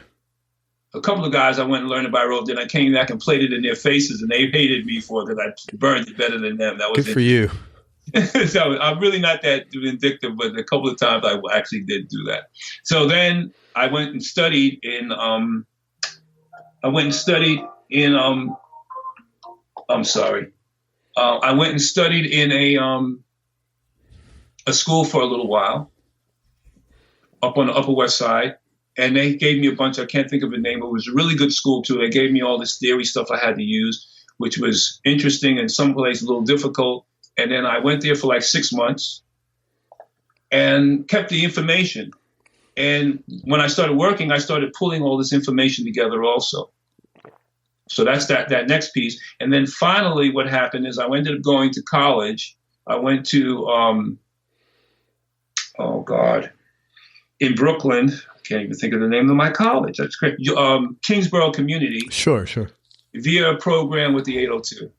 A couple of guys I went and learned it by rote, then I came back and played it in their faces, and they hated me for it because I burned it better than them. That was good for you. So I'm really not that vindictive, but a couple of times I actually did do that. So then I went and studied in I went and studied in a school for a little while up on the Upper West Side, and they gave me a bunch. I can't think of the name, but it was a really good school too. They gave me all this theory stuff I had to use, which was interesting and some places a little difficult. And then I went there for like 6 months and kept the information. And when I started working, I started pulling all this information together also. So that's that next piece. And then finally what happened is I ended up going to college. I went to, in Brooklyn. I can't even think of the name of my college. That's great. Kingsborough Community. Sure. Via a program with the 802.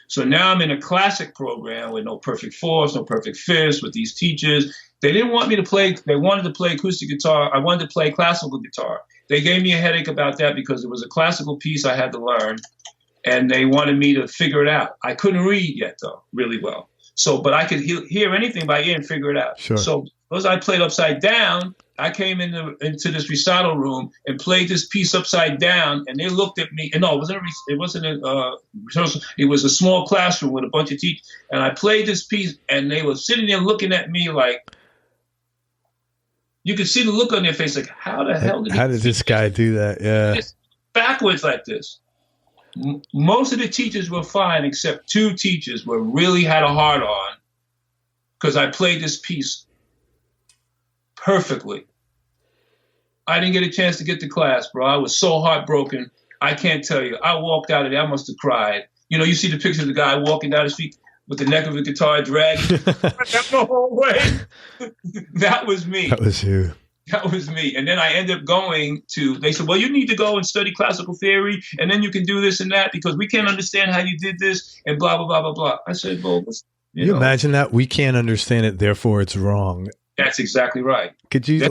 So now I'm in a classic program with no perfect fourths, no perfect fifths, with these teachers. They didn't want me to play. They wanted to play acoustic guitar. I wanted to play classical guitar. They gave me a headache about that because it was a classical piece I had to learn, and they wanted me to figure it out. I couldn't read yet, though, really well. So, but I could hear anything by ear and figure it out. Sure. So as I played upside down, I came into this recital room and played this piece upside down, and they looked at me. And no, it wasn't a rehearsal. It was a small classroom with a bunch of teachers, and I played this piece, and they were sitting there looking at me like, you could see the look on their face, like, how the hell did this guy do that? Yeah. backwards like this. Most of the teachers were fine, except 2 teachers were really had a hard on because I played this piece perfectly. I didn't get a chance to get to class, bro. I was so heartbroken. I can't tell you. I walked out of there. I must have cried. You know, you see the picture of the guy walking down the street with the neck of the guitar dragging the whole way. That was me. That was you. That was me. And then I ended up going to, they said, well, you need to go and study classical theory, and then you can do this and that because we can't understand how you did this and blah, blah, blah, blah, blah. I said, well, you know, imagine that? We can't understand it, therefore it's wrong. That's exactly right. Could you,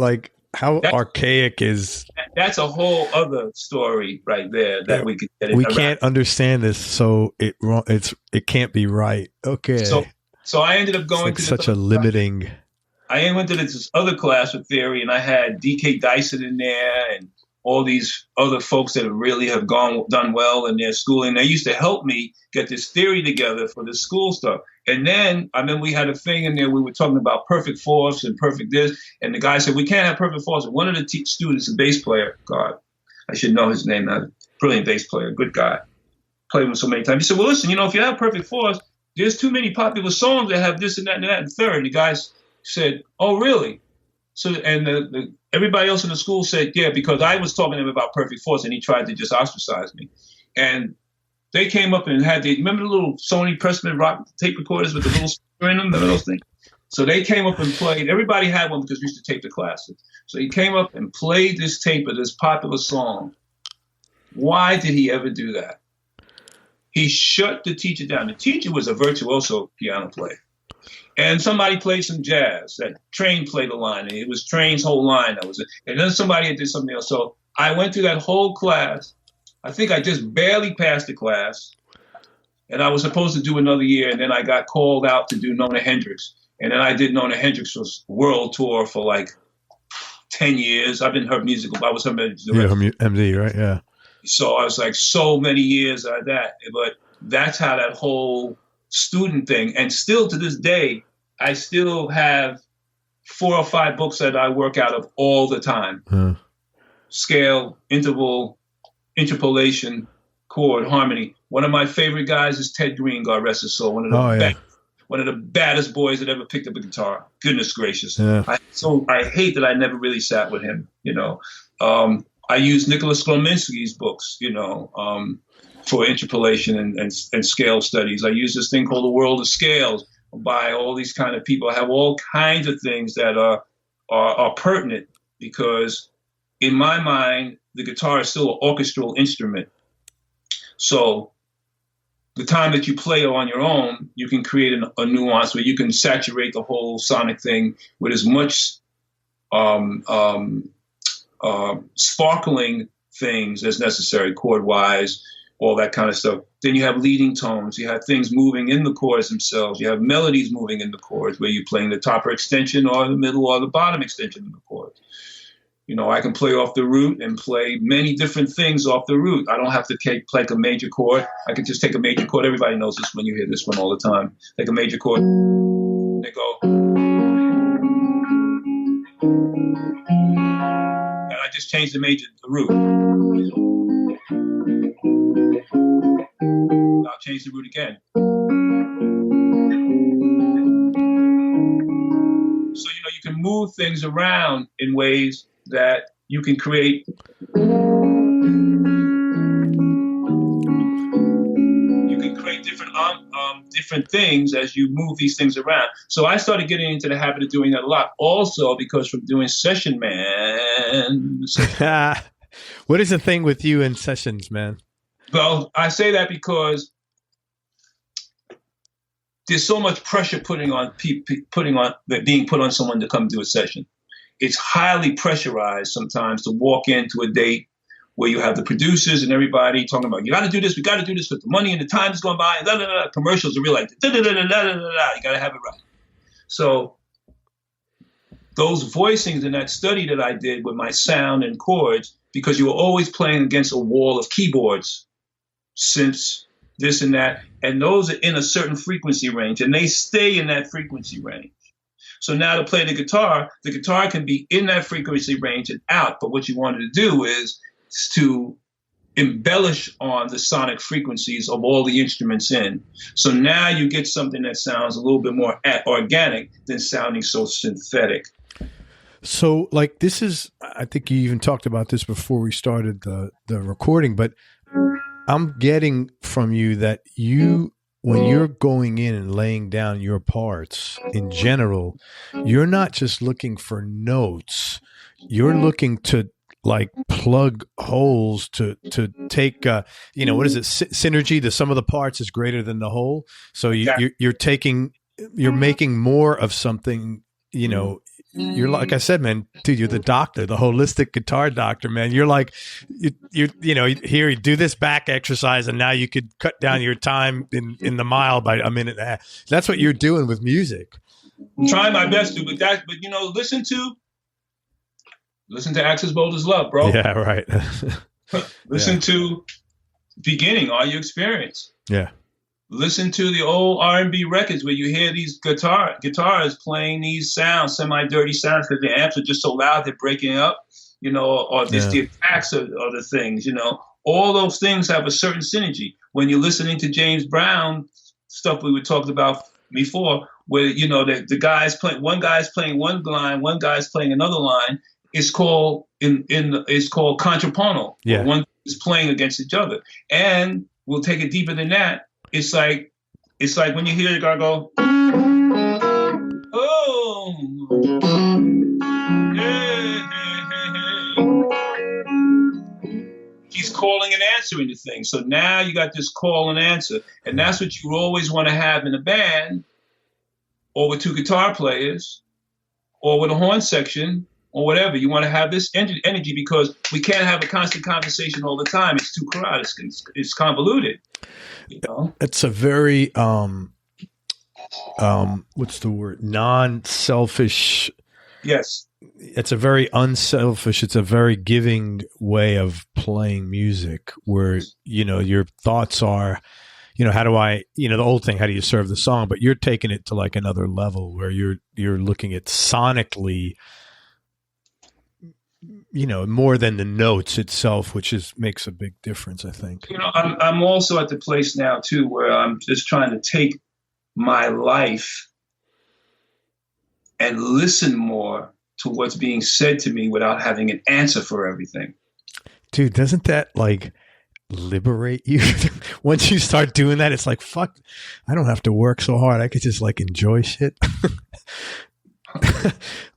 how archaic is... That's a whole other story right there that we could get in. We can't understand this, so it can't be right. Okay. So I ended up going to such a limiting... I went to this other class of theory, and I had D.K. Dyson in there and all these other folks that really have done well in their schooling. They used to help me get this theory together for the school stuff. And then I remember we had a thing in there. We were talking about perfect fourths and perfect this. And the guy said, we can't have perfect fourths. And one of the students, a bass player, God, I should know his name now, brilliant bass player, good guy, played with so many times. He said, well, listen, you know, if you have perfect fourths, there's too many popular songs that have this and that and that and third. And the guys said, oh, really? So, and everybody else in the school said, yeah, because I was talking to him about perfect fourths, and he tried to just ostracize me. And they came up and had remember the little Sony Pressman rock tape recorders with the little speaker in them, those things? So they came up and played. Everybody had one because we used to tape the classes. So he came up and played this tape of this popular song. Why did he ever do that? He shut the teacher down. The teacher was a virtuoso piano player. And somebody played some jazz. That Train played a line, and it was Train's whole line. That was it. And then somebody did something else. So I went through that whole class. I think I just barely passed the class. And I was supposed to do another year, and then I got called out to do Nona Hendryx. And then I did Nona Hendrix's world tour for like 10 years. I've been her musical. I was her musical. Yeah, MD, right? Yeah. So I was like so many years at that. But that's how that whole student thing, and still to this day, I still have 4 or 5 books that I work out of all the time. Scale, interval, interpolation, chord, harmony. One of my favorite guys is Ted Green, God rest his soul. One of the baddest boys that ever picked up a guitar. Goodness gracious. Yeah. I hate that I never really sat with him, you know. I use Nicholas Sklominski's books, you know, for interpolation and scale studies. I use this thing called The World of Scales by all these kind of people. I have all kinds of things that are pertinent because in my mind, the guitar is still an orchestral instrument. So the time that you play on your own, you can create a nuance where you can saturate the whole sonic thing with as much sparkling things as necessary, chord-wise, all that kind of stuff. Then you have leading tones. You have things moving in the chords themselves. You have melodies moving in the chords where you're playing the topper extension or the middle or the bottom extension of the chords. You know, I can play off the root and play many different things off the root. I don't have to play a major chord. I can just take a major chord. Everybody knows this one. You hear this one all the time. Take a major chord. They go. And I just changed the root. I'll change the root again. So, you know, you can move things around in ways that you can create. You can create different things as you move these things around. So I started getting into the habit of doing that a lot. Also, because from doing session, man. What is the thing with you in sessions, man? Well, I say that because there's so much pressure being put on someone to come do a session. It's highly pressurized sometimes to walk into a date where you have the producers and everybody talking about, you got to do this, we got to do this, but the money and the time is going by, and commercials are real like, you got to have it right. So those voicings in that study that I did with my sound and chords, because you were always playing against a wall of keyboards, synths, this and that, and those are in a certain frequency range, and they stay in that frequency range. So now to play the guitar can be in that frequency range and out, but what you wanted to do is to embellish on the sonic frequencies of all the instruments in. So now you get something that sounds a little bit more organic than sounding so synthetic. So, like, this is, I think you even talked about this before we started the recording, but I'm getting from you that when you're going in and laying down your parts in general, you're not just looking for notes. You're looking to like plug holes to take, what is it? Synergy. The sum of the parts is greater than the whole. So you're making more of something, You're like I said, man, dude, you're the doctor, the holistic guitar doctor, man. You're like, here you do this back exercise and now you could cut down your time in the mile by a minute and a half. That's what you're doing with music. I'm trying my best to, but listen to Axis Boulder's Love, bro. Yeah, right. Listen to Beginning, All Your Experience. Yeah. Listen to the old R&B records where you hear these guitars playing these sounds, semi-dirty sounds, because the amps are just so loud they're breaking up, or just the attacks of the things, All those things have a certain synergy. When you're listening to James Brown stuff we were talking about before, where, the guys playing, one guy's playing one line, one guy's playing another line, it's called it's called contrapuntal. Yeah. One is playing against each other. And we'll take it deeper than that. It's like when you hear the guy go, oh, hey, hey, hey. He's calling and answering the thing. So now you got this call and answer. And that's what you always want to have in a band, or with two guitar players, or with a horn section, or whatever. You want to have this energy because we can't have a constant conversation all the time. It's too crowded. It's convoluted. It's a very what's the word? Non-selfish. Yes. It's a very unselfish. It's a very giving way of playing music, where your thoughts are, how do I, the old thing, how do you serve the song? But you're taking it to like another level where you're looking at sonically, more than the notes itself, which makes a big difference, I think. I'm also at the place now too where I'm just trying to take my life and listen more to what's being said to me without having an answer for everything. Dude, doesn't that like liberate you? Once you start doing that, it's like, fuck, I don't have to work so hard. I could just like enjoy shit.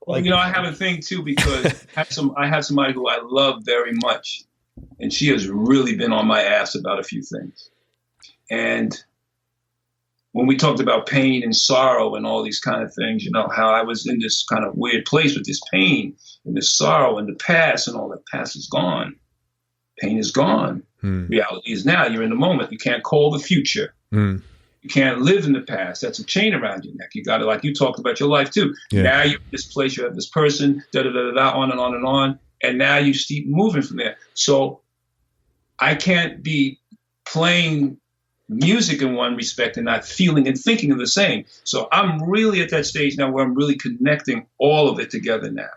Well, I have a thing too, because I have somebody who I love very much, and she has really been on my ass about a few things. And when we talked about pain and sorrow and all these kind of things, how I was in this kind of weird place with this pain and this sorrow and the past, and all that past is gone. Pain is gone. Reality is now. You're in the moment. You can't call the future. You can't live in the past. That's a chain around your neck. You got to, like you talked about your life too. Yeah. Now you're in this place, you have this person, on and on and on. And now you keep moving from there. So I can't be playing music in one respect and not feeling and thinking of the same. So I'm really at that stage now where I'm really connecting all of it together now.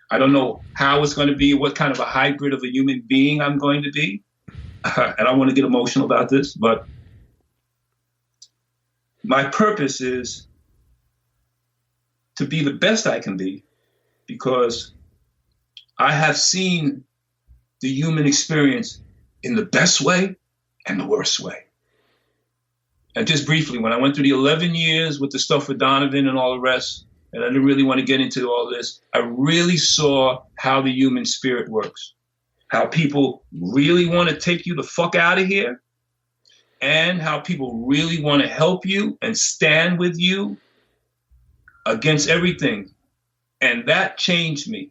I don't know how it's going to be, what kind of a hybrid of a human being I'm going to be. And I want to get emotional about this, but my purpose is to be the best I can be, because I have seen the human experience in the best way and the worst way. And just briefly, when I went through the 11 years with the stuff with Donovan and all the rest, and I didn't really want to get into all this, I really saw how the human spirit works, how people really want to take you the fuck out of here, and how people really want to help you and stand with you against everything. And that changed me.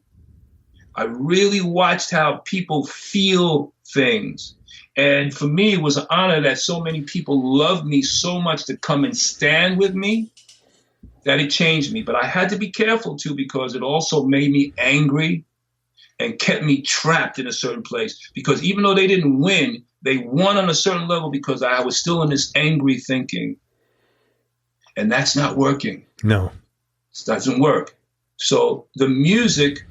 I really watched how people feel things. And for me, it was an honor that so many people loved me so much to come and stand with me, that it changed me. But I had to be careful too, because it also made me angry and kept me trapped in a certain place. Because even though they didn't win, they won on a certain level because I was still in this angry thinking. And that's not working. No. It doesn't work. So the music,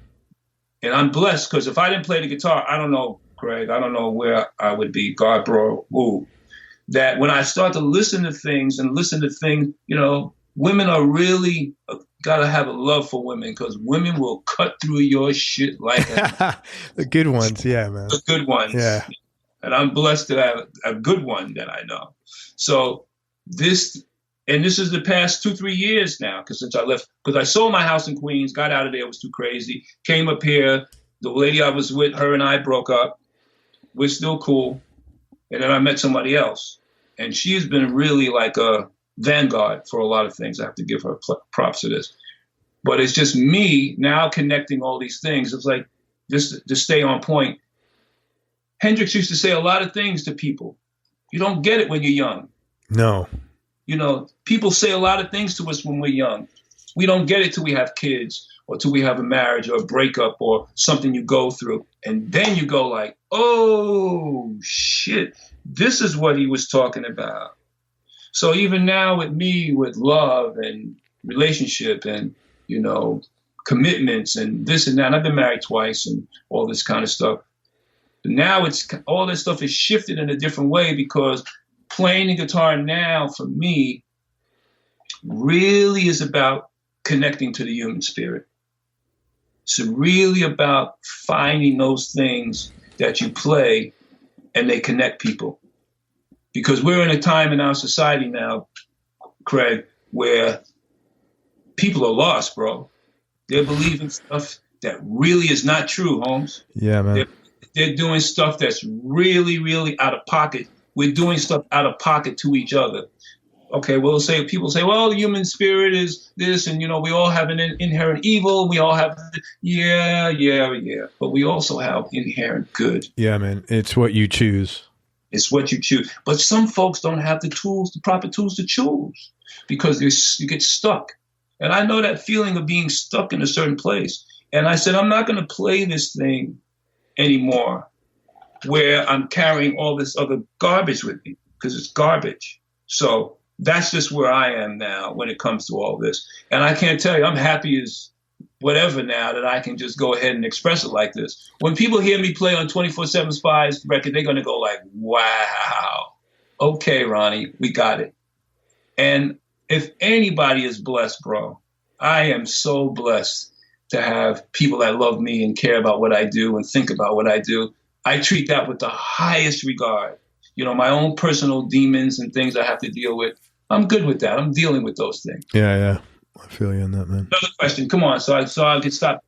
and I'm blessed because if I didn't play the guitar, I don't know Craig, I don't know where I would be, God, bro, ooh, that when I start to listen to things, women are really got to have a love for women, because women will cut through your shit like the good ones. Yeah, man. The good ones. Yeah. And I'm blessed to have a good one that I know. So this is the past 2-3 years now, since I left, because I sold my house in Queens, got out of there, it was too crazy, came up here. The lady I was with, her and I broke up. We're still cool. And then I met somebody else. And she has been really like a vanguard for a lot of things. I have to give her props to this. But it's just me now connecting all these things. It's like, just to stay on point, Hendrix used to say a lot of things to people. You don't get it when you're young. No. People say a lot of things to us when we're young. We don't get it till we have kids, or till we have a marriage or a breakup or something you go through. And then you go like, oh, shit, this is what he was talking about. So even now with me, with love and relationship and, commitments and this and that, and I've been married twice and all this kind of stuff. But now all this stuff is shifted in a different way, because playing the guitar now for me really is about connecting to the human spirit. It's really about finding those things that you play and they connect people. Because we're in a time in our society now, Craig, where people are lost, bro. They're believing stuff that really is not true, Holmes. Yeah, man. They're doing stuff that's really, really out of pocket. We're doing stuff out of pocket to each other. Okay, people say, well, the human spirit is this, and, we all have an inherent evil. We all have, yeah. But we also have inherent good. Yeah, man. It's what you choose. It's what you choose. But some folks don't have the proper tools to choose, because you get stuck. And I know that feeling of being stuck in a certain place. And I said, I'm not going to play this thing anymore where I'm carrying all this other garbage with me, because it's garbage. So that's just where I am now when it comes to all this. And I can't tell you, I'm happy as whatever now that I can just go ahead and express it like this. When people hear me play on 24/7 Spyz record, they're going to go like, wow, okay, Ronnie, we got it. And if anybody is blessed, bro, I am so blessed to have people that love me and care about what I do and think about what I do. I treat that with the highest regard. My own personal demons and things I have to deal with, I'm good with that. I'm dealing with those things. Yeah. I feel you on that, man. Another question. Come on. So I can stop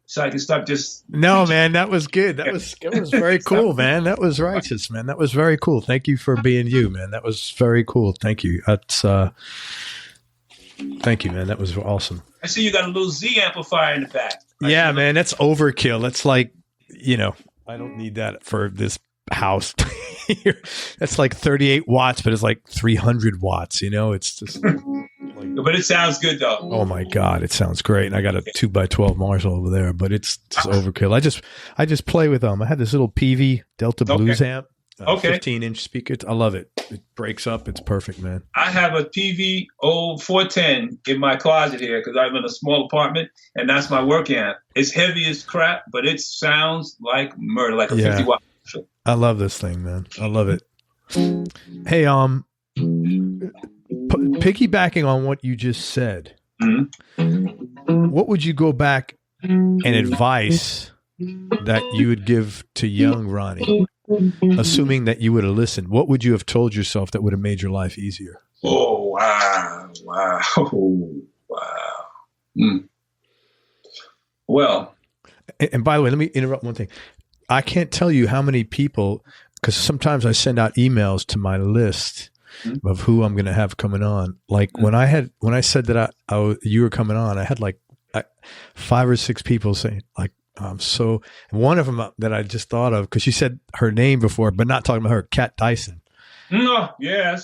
just. No, man, that was good. That was very cool, man. That was righteous, man. That was very cool. Thank you for being you, man. That was very cool. Thank you. Thank you, man. That was awesome. I see you got a little Z amplifier in the back. Yeah, man. That's overkill. That's like, I don't need that for this house. That's like 38 watts, but it's like 300 watts. It's just. But it sounds good, though. Oh my God, it sounds great. And I got a 2x12 Marshall over there, but it's just overkill. I just play with them. I had this little PV Delta Blues amp, 15-inch speaker. I love it. It breaks up. It's perfect, man. I have a PV 410 in my closet here because I'm in a small apartment, and that's my work amp. It's heavy as crap, but it sounds like murder, like a 50 watt. I love this thing, man. I love it. Hey, piggybacking on what you just said, what would you go back and advice that you would give to young Ronnie, assuming that you would have listened? What would you have told yourself that would have made your life easier? Oh, wow. Well. And by the way, let me interrupt one thing. I can't tell you how many people, because sometimes I send out emails to my list of who I'm going to have coming on. Like when I said that you were coming on, I had like 5 or 6 people saying like, one of them that I just thought of, because she said her name before, but not talking about her, Kat Dyson. No, yeah,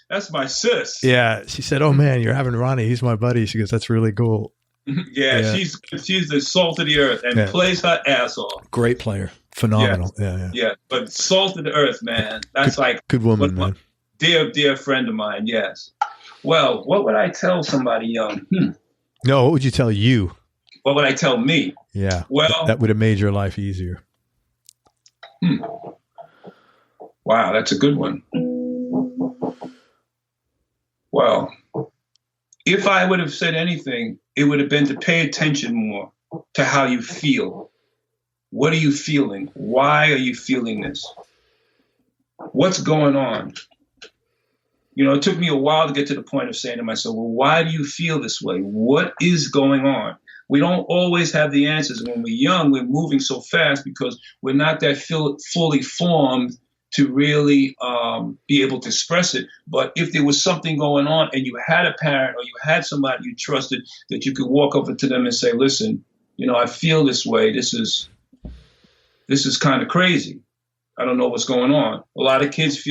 that's my sis. Yeah. She said, oh man, you're having Ronnie. He's my buddy. She goes, that's really cool. Yeah. She's the salt of the earth and plays her ass off. Great player. Phenomenal. Yeah. But salt of the earth, man. That's good woman, man. Dear friend of mine, yes. Well, what would I tell somebody young? No, what would you tell you? What would I tell me? Yeah. Well, that would have made your life easier. Wow, that's a good one. Well, if I would have said anything, it would have been to pay attention more to how you feel. What are you feeling? Why are you feeling this? What's going on? You know, it took me a while to get to the point of saying to myself, well, why do you feel this way? What is going on? We don't always have the answers. When we're young, we're moving so fast because we're not that fully formed to really be able to express it. But if there was something going on and you had a parent or you had somebody you trusted that you could walk over to them and say, listen, you know, I feel this way. This is kind of crazy. I don't know what's going on. A lot of kids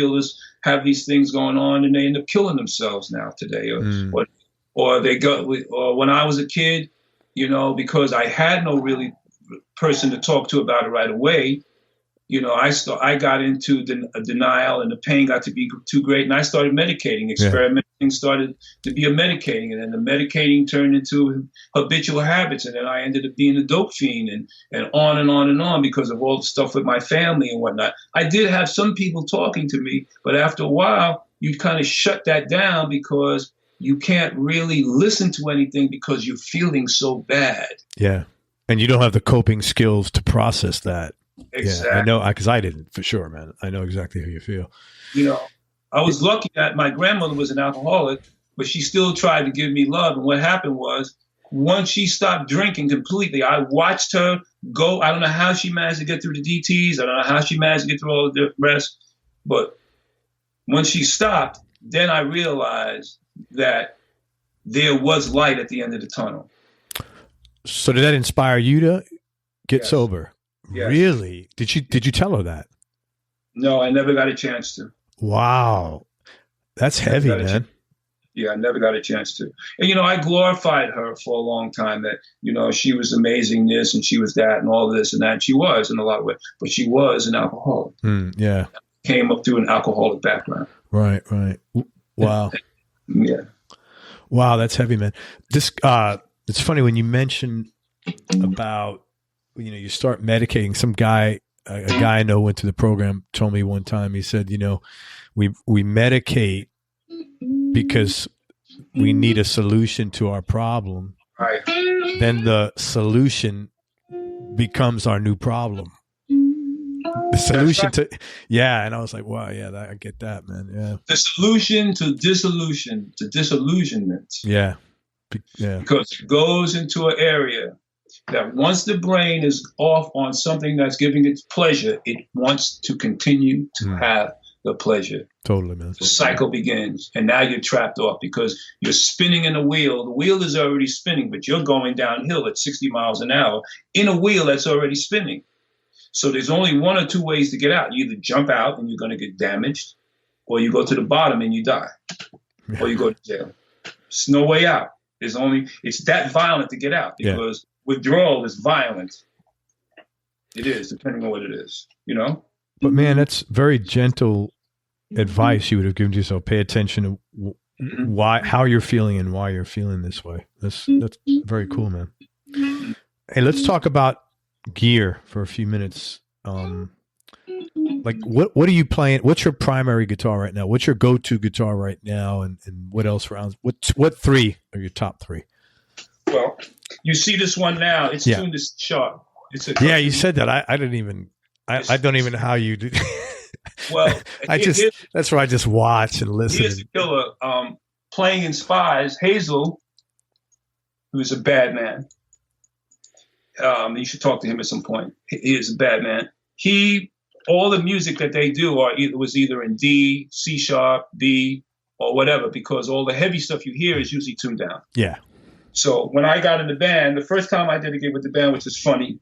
have these things going on and they end up killing themselves now today. Or when I was a kid, you know, because I had no really person to talk to about it right away, you know, I got into denial and the pain got to be too great. And I started medicating, experimenting, started to be a medicating. And then the medicating turned into habitual habits. And then I ended up being a dope fiend and on and on and on because of all the stuff with my family and whatnot. I did have some people talking to me, but after a while, you kind of shut that down because you can't really listen to anything because you're feeling so bad. Yeah. And you don't have the coping skills to process that. Exactly. Yeah, I know, because I didn't, for sure, man. I know exactly how you feel. You know, I was lucky that my grandmother was an alcoholic, but she still tried to give me love. And what happened was, once she stopped drinking completely, I watched her go. I don't know how she managed to get through the DTs. I don't know how she managed to get through all the rest. But once she stopped, then I realized that there was light at the end of the tunnel. So did that inspire you to get sober? Yes. Really? Did you tell her that? No, I never got a chance to. Wow. That's heavy, man. I never got a chance to. And, you know, I glorified her for a long time that, you know, she was amazing this and she was that and all this and that. And she was in a lot of ways, but she was an alcoholic. Yeah. Came up through an alcoholic background. Right. Wow. Yeah. Wow, that's heavy, man. This it's funny when you mention about, you know, you start medicating. Some guy, a guy I know went to the program, told me one time, he said, you know, we medicate because we need a solution to our problem. Right. Then the solution becomes our new problem. The solution and I was like, wow, yeah, I get that, man. Yeah. The solution to disillusionment. Yeah. Because it goes into an area that once the brain is off on something that's giving it pleasure, it wants to continue to have the pleasure. Totally, man. The cycle begins, and now you're trapped off because you're spinning in a wheel. The wheel is already spinning, but you're going downhill at 60 miles an hour in a wheel that's already spinning. So there's only one or two ways to get out. You either jump out and you're going to get damaged, or you go to the bottom and you die, or you go to jail. There's no way out. It's that violent to get out because withdrawal is violent. It is, depending on what it is, you know? But man, that's very gentle advice you would have given to yourself. Pay attention to how you're feeling and why you're feeling this way. That's very cool, man. Hey, let's talk about gear for a few minutes. Like what are you playing? What's your primary guitar right now? What's your go-to guitar right now? And what else rounds? What three are your top three? Well, you see this one now. It's tuned to sharp. You said that. I don't even know how you do. Well, that's where I just watch and listen. Here's the killer. Playing in Spyz, Hazel, who's a bad man. You should talk to him at some point. He is a bad man. All the music that they do was either in D, C sharp, B, or whatever, because all the heavy stuff you hear is usually tuned down. Yeah. So when I got in the band, the first time I did a gig with the band, which is funny,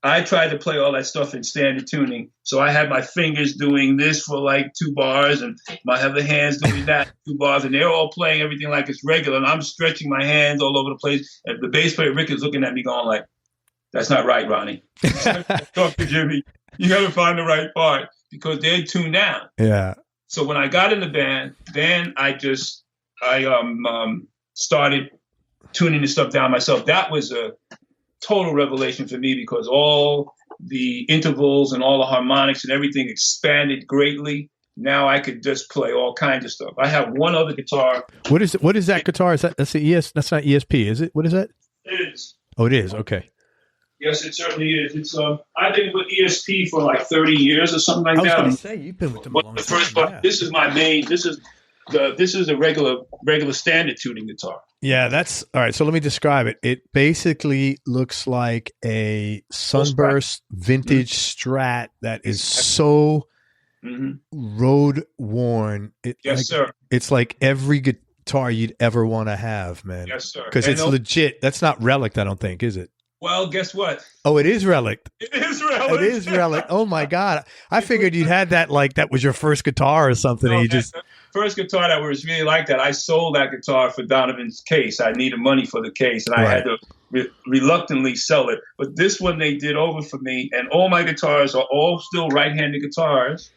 I tried to play all that stuff in standard tuning. So I had my fingers doing this for like 2 bars, and I have the hands doing that 2 bars, and they're all playing everything like it's regular, and I'm stretching my hands all over the place. And the bass player, Rick, is looking at me going like, that's not right, Ronnie. Talk to Jimmy. You got to find the right part because they're tuned down. Yeah. So when I got in the band, then I started tuning the stuff down myself. That was a total revelation for me because all the intervals and all the harmonics and everything expanded greatly. Now I could just play all kinds of stuff. I have one other guitar. What is it? What is that guitar? That's the ES. That's not ESP, is it? What is that? It is. Oh, it is. Okay. Yes, it certainly is. It's I've been with ESP for like 30 years or something like I was that. going to say you've been with them a long the time. first part, Yeah. This is my main. This is a regular standard tuning guitar. Yeah, that's all right. So let me describe it. It basically looks like a sunburst vintage Strat that is so road worn. Yes, sir. It's like every guitar you'd ever want to have, man. Yes, sir. Because it's legit. That's not Relic, I don't think, is it? Well, guess what? Oh, it is Relic. It is Relic. It is Relic. Oh my God. I figured you'd had that like that was your first guitar or something. No, and you just the first guitar that was really like that. I sold that guitar for Donovan's case. I needed money for the case, and I had to reluctantly sell it. But this one they did over for me, and all my guitars are all still right-handed guitars,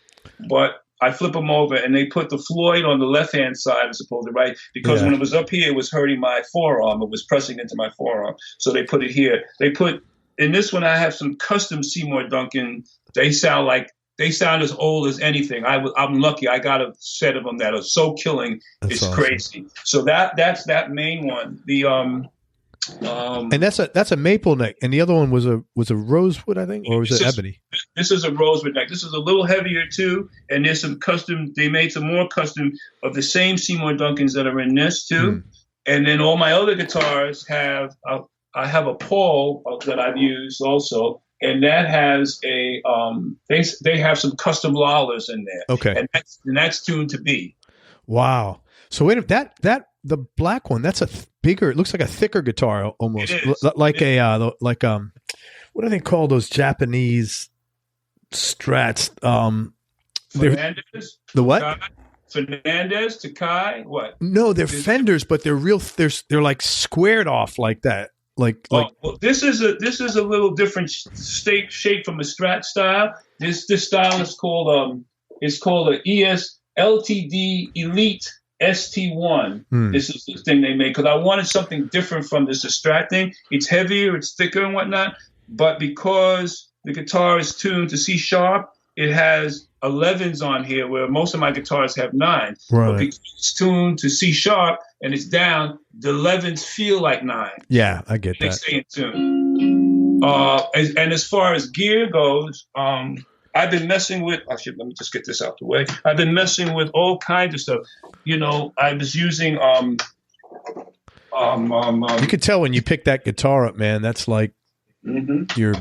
but I flip them over, and they put the Floyd on the left-hand side as opposed to right, because when it was up here, it was hurting my forearm. It was pressing into my forearm. So they put it here. They put, in this one, I have some custom Seymour Duncan. They sound as old as anything. I'm lucky. I got a set of them that are so killing. It's awesome. Crazy. So that's that main one. The and that's a maple neck, and the other one was a rosewood, I think, or was it ebony? This is a rosewood neck. This is a little heavier too, and there's some custom. They made some more custom of the same Seymour Duncans that are in this too. And then all my other guitars have. I have a Paul that I've used also, and that has a. They have some custom Lawlers in there. Okay, and that's tuned to B. Wow. So wait, that the black one, that's a bigger. It looks like a thicker guitar almost, like what do they call those Japanese Strats? Fernandez. The what? Fernandez, Takai. What? No, they're Fenders, but they're real. They're like squared off like that. Well, this is a little different shape from a Strat style. This style is called a ES LTD Elite ST1. This is the thing they made because I wanted something different from this Strat thing. It's heavier, it's thicker and whatnot, but because the guitar is tuned to C sharp, it has 11s on here where most of my guitars have 9. Right. But because it's tuned to C sharp and it's down, the 11s feel like 9. Yeah, I get that. They stay in tune. And as far as gear goes, I've been messing with. Let me just get this out the way. I've been messing with all kinds of stuff. I was using. You could tell when you pick that guitar up, man. That's like your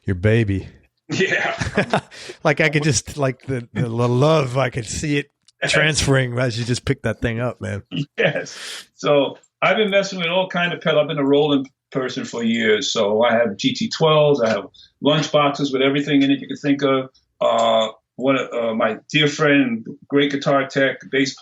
baby. Yeah. Like I could just like the love. I could see it transferring as you just pick that thing up, man. Yes. So I've been messing with all kinds of pedals. I've been a rolling person for years. So I have GT12s. I have lunch boxes with everything in it you can think of. My dear friend, great guitar tech, great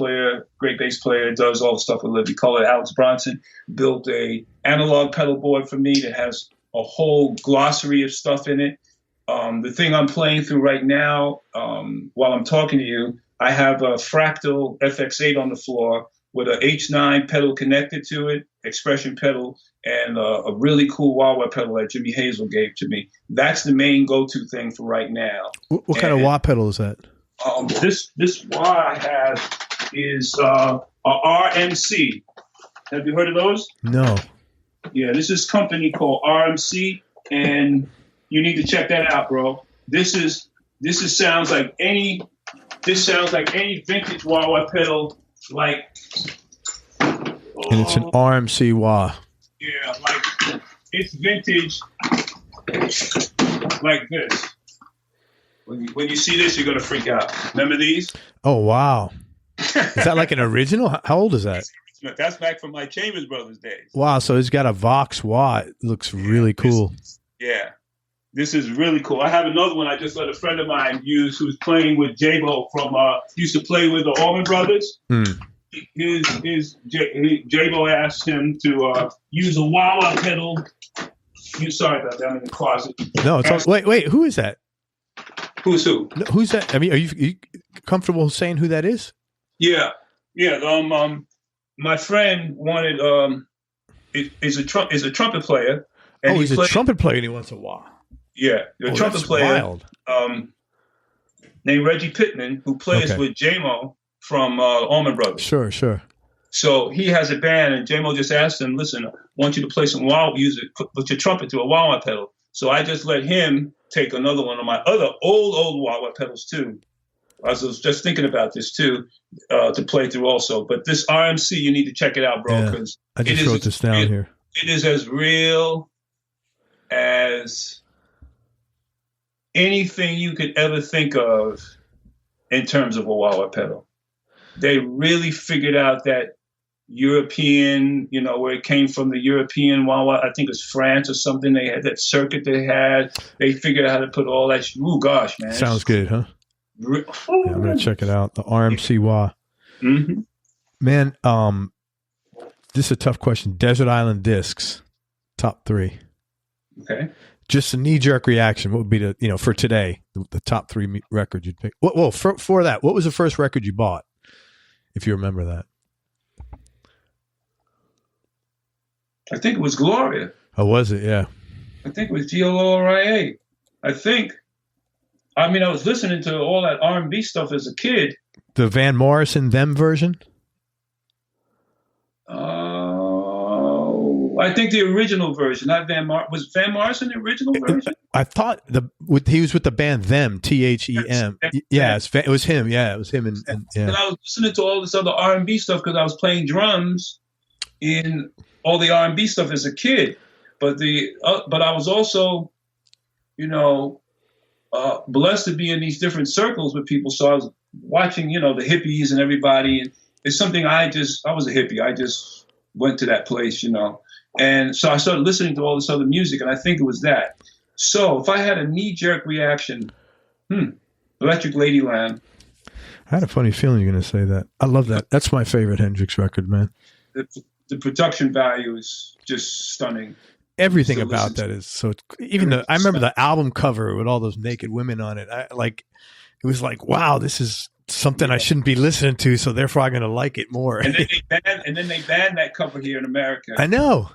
bass player, does all the stuff with Livy Color. Alex Bronson built a analog pedal board for me that has a whole glossary of stuff in it. The thing I'm playing through right now, while I'm talking to you, I have a Fractal FX8 on the floor with an H9 pedal connected to it, expression pedal, and a really cool wah-wah pedal that Jimmy Hazel gave to me. That's the main go-to thing for right now. What kind of wah pedal is that? This wah I have is a RMC. Have you heard of those? No. Yeah, this is a company called RMC, and you need to check that out, bro. This sounds like any vintage wah-wah pedal, like. And it's an RMC wah. Yeah, like it's vintage, like this. When you see this, you're gonna freak out. Remember these? Oh wow! Is that like an original? How old is that? That's back from my Chambers Brothers days. Wow! So it's got a Vox wah. It looks really cool. This is really cool. I have another one I just let a friend of mine use who's playing with J-Bo from used to play with the Allman Brothers. J-Bo asked him to use a wah-wah pedal. Sorry about that, I'm in the closet. No, it's wait, who is that? Who's who? No, who's that? I mean, are you comfortable saying who that is? Yeah. My friend wanted is a trumpet player. And he's a trumpet player and he wants a wah. Yeah, the trumpet that's player wild. Named Reggie Pittman, who plays with J-Mo from Allman Brothers. Sure. So he has a band, and J-Mo just asked him, "Listen, I want you to play some wah, put your trumpet to a wah-wah pedal." So I just let him take another one of my other old wah-wah pedals too. I was just thinking about this too, to play through also. But this RMC, you need to check it out, bro, because I just wrote this down here. It is as real as anything you could ever think of in terms of a wah-wah pedal. They really figured out that European, where it came from, the European wah-wah, I think it was France or something. They had that circuit they had. They figured out how to put all that. Ooh, gosh, man. Sounds good, huh? Yeah, I'm going to check it out. The RMC wah. Mm-hmm. Man, this is a tough question. Desert Island Discs, top 3. Okay. Just a knee-jerk reaction. What would be the, for today, the top 3 records you'd pick? Well, for that, what was the first record you bought, if you remember that? I think it was Gloria. Oh, was it? Yeah. I think it was Gloria. I think. I mean, I was listening to all that R&B stuff as a kid. The Van Morrison Them version? I think the original version, not was Van Morrison the original version? I thought he was with the band Them, THEM. Yes, it was him. Yeah, it was him. And I was listening to all this other R&B stuff because I was playing drums in all the R&B stuff as a kid. But I was also, blessed to be in these different circles with people. So I was watching, the hippies and everybody. And it's something I was a hippie. I just went to that place, And so I started listening to all this other music, and I think it was that. So if I had a knee-jerk reaction, Electric Ladyland. I had a funny feeling you're going to say that. I love that. That's my favorite Hendrix record, man. The production value is just stunning. Everything about that is so. Even I remember the album cover with all those naked women on it. It was like, wow, this is something I shouldn't be listening to, so therefore I'm going to like it more. And then they banned that cover here in America. I know.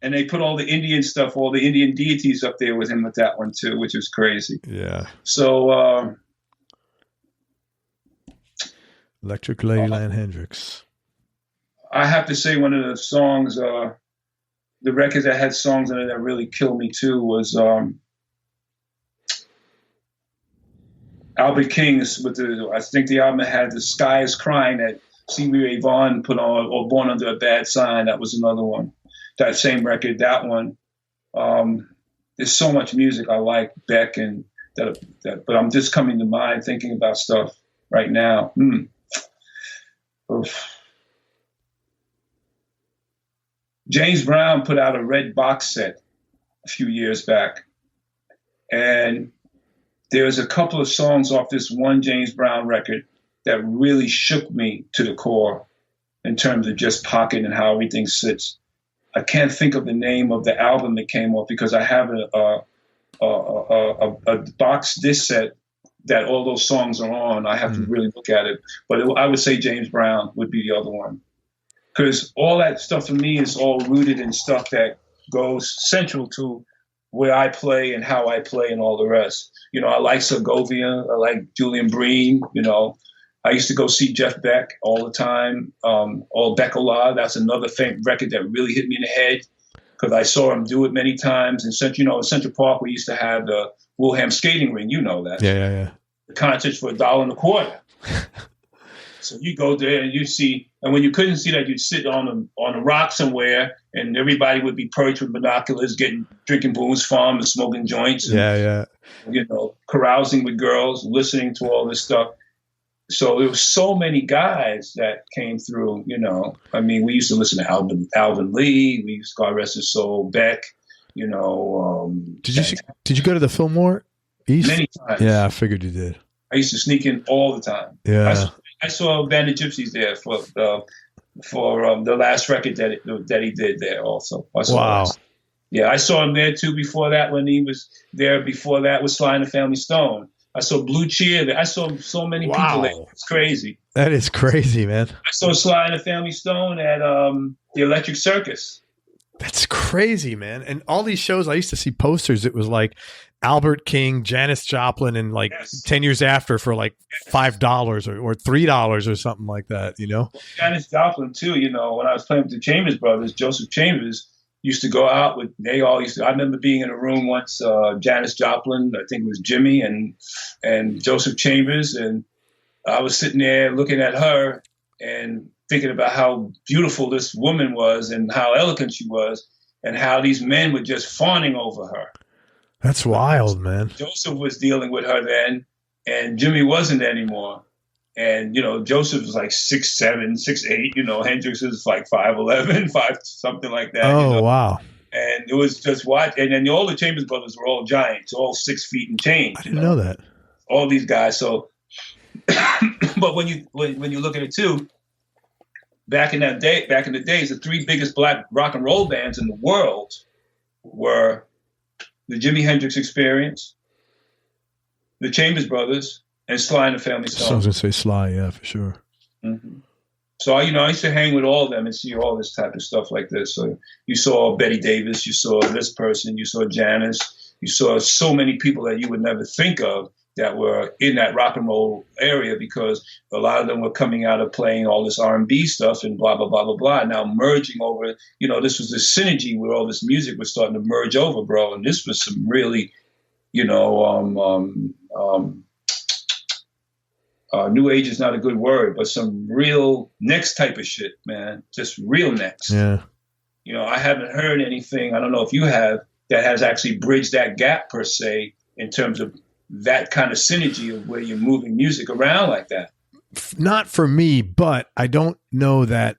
And they put all the Indian stuff, all the Indian deities up there with him with that one too, which was crazy. Yeah. So Electric Ladyland Hendrix. I have to say one of the songs, the records that had songs in it that really killed me too was Albert King's I think the album had The Sky is Crying that Stevie Ray Vaughan put on, or Born Under a Bad Sign. That was another one. That same record, that one. There's so much music I like, Beck and that, but I'm just coming to mind thinking about stuff right now. Oof. James Brown put out a red box set a few years back, and there's a couple of songs off this one James Brown record that really shook me to the core in terms of just pocket and how everything sits. I can't think of the name of the album that came off because I have a box disc set that all those songs are on. I have to really look at it. But I would say James Brown would be the other one. Because all that stuff for me is all rooted in stuff that goes central to where I play and how I play and all the rest. I like Segovia. I like Julian Breen. I used to go see Jeff Beck all the time. All Beck-O-La, that's another record that really hit me in the head because I saw him do it many times. In Central Park, we used to have the Wilhelm skating ring. You know that. Yeah. The concerts for $1.25. So you go there and you see, and when you couldn't see that, you'd sit on a rock somewhere, and everybody would be perched with binoculars, drinking Boone's Farm and smoking joints. And, carousing with girls, listening to all this stuff. So there was so many guys that came through. I mean, we used to listen to Alvin Lee. We used to, God rest his soul, Beck. Did you go to the Fillmore East? Many times. Yeah, I figured you did. I used to sneak in all the time. Yeah. I saw Band of Gypsies there for the last record that he did there also. Wow. Yeah, I saw him there too before that when he was there. Before that was Sly and the Family Stone. I saw Blue Cheer there. I saw so many people there. It's crazy. That is crazy, man. I saw Sly and the Family Stone at the Electric Circus. That's crazy, man. And all these shows, I used to see posters. It was like Albert King, Janis Joplin, and like 10 years after for like $5 or $3 or something like that, you know? Janis Joplin, too, you know, when I was playing with the Chambers Brothers, Joseph Chambers used to go out with, I remember being in a room once, Janis Joplin, I think it was Jimmy and Joseph Chambers. And I was sitting there looking at her and thinking about how beautiful this woman was and how eloquent she was and how these men were just fawning over her. That's wild, man. Joseph was dealing with her then, and Jimmy wasn't anymore. And, you know, Joseph was like 6'7", 6'8", you know, Hendrix is like 5'11", something like that. Oh, you know? Wow. And it was just watch. And then all the Chambers brothers were all giants, all 6 feet and change. I didn't know that. All these guys. So, but when you look at it too, back in the days, the 3 biggest black rock and roll bands in the world were the Jimi Hendrix Experience, the Chambers Brothers, and Sly and the Family Stone. I was going to say Sly, yeah, for sure. Mm-hmm. So, you know, I used to hang with all of them and see all this type of stuff like this. So you saw Betty Davis, you saw this person, you saw Janis, you saw so many people that you would never think of that were in that rock and roll area, because a lot of them were coming out of playing all this R&B stuff and blah, blah, blah, blah, blah. Now merging over, you know, this was the synergy where all this music was starting to merge over, bro. And this was some really, you know, new age is not a good word, but some real next type of shit, man. Just real next. Yeah. You know, I haven't heard anything, I don't know if you have, that has actually bridged that gap per se in terms of that kind of synergy of where you're moving music around like that. Not for me, but I don't know that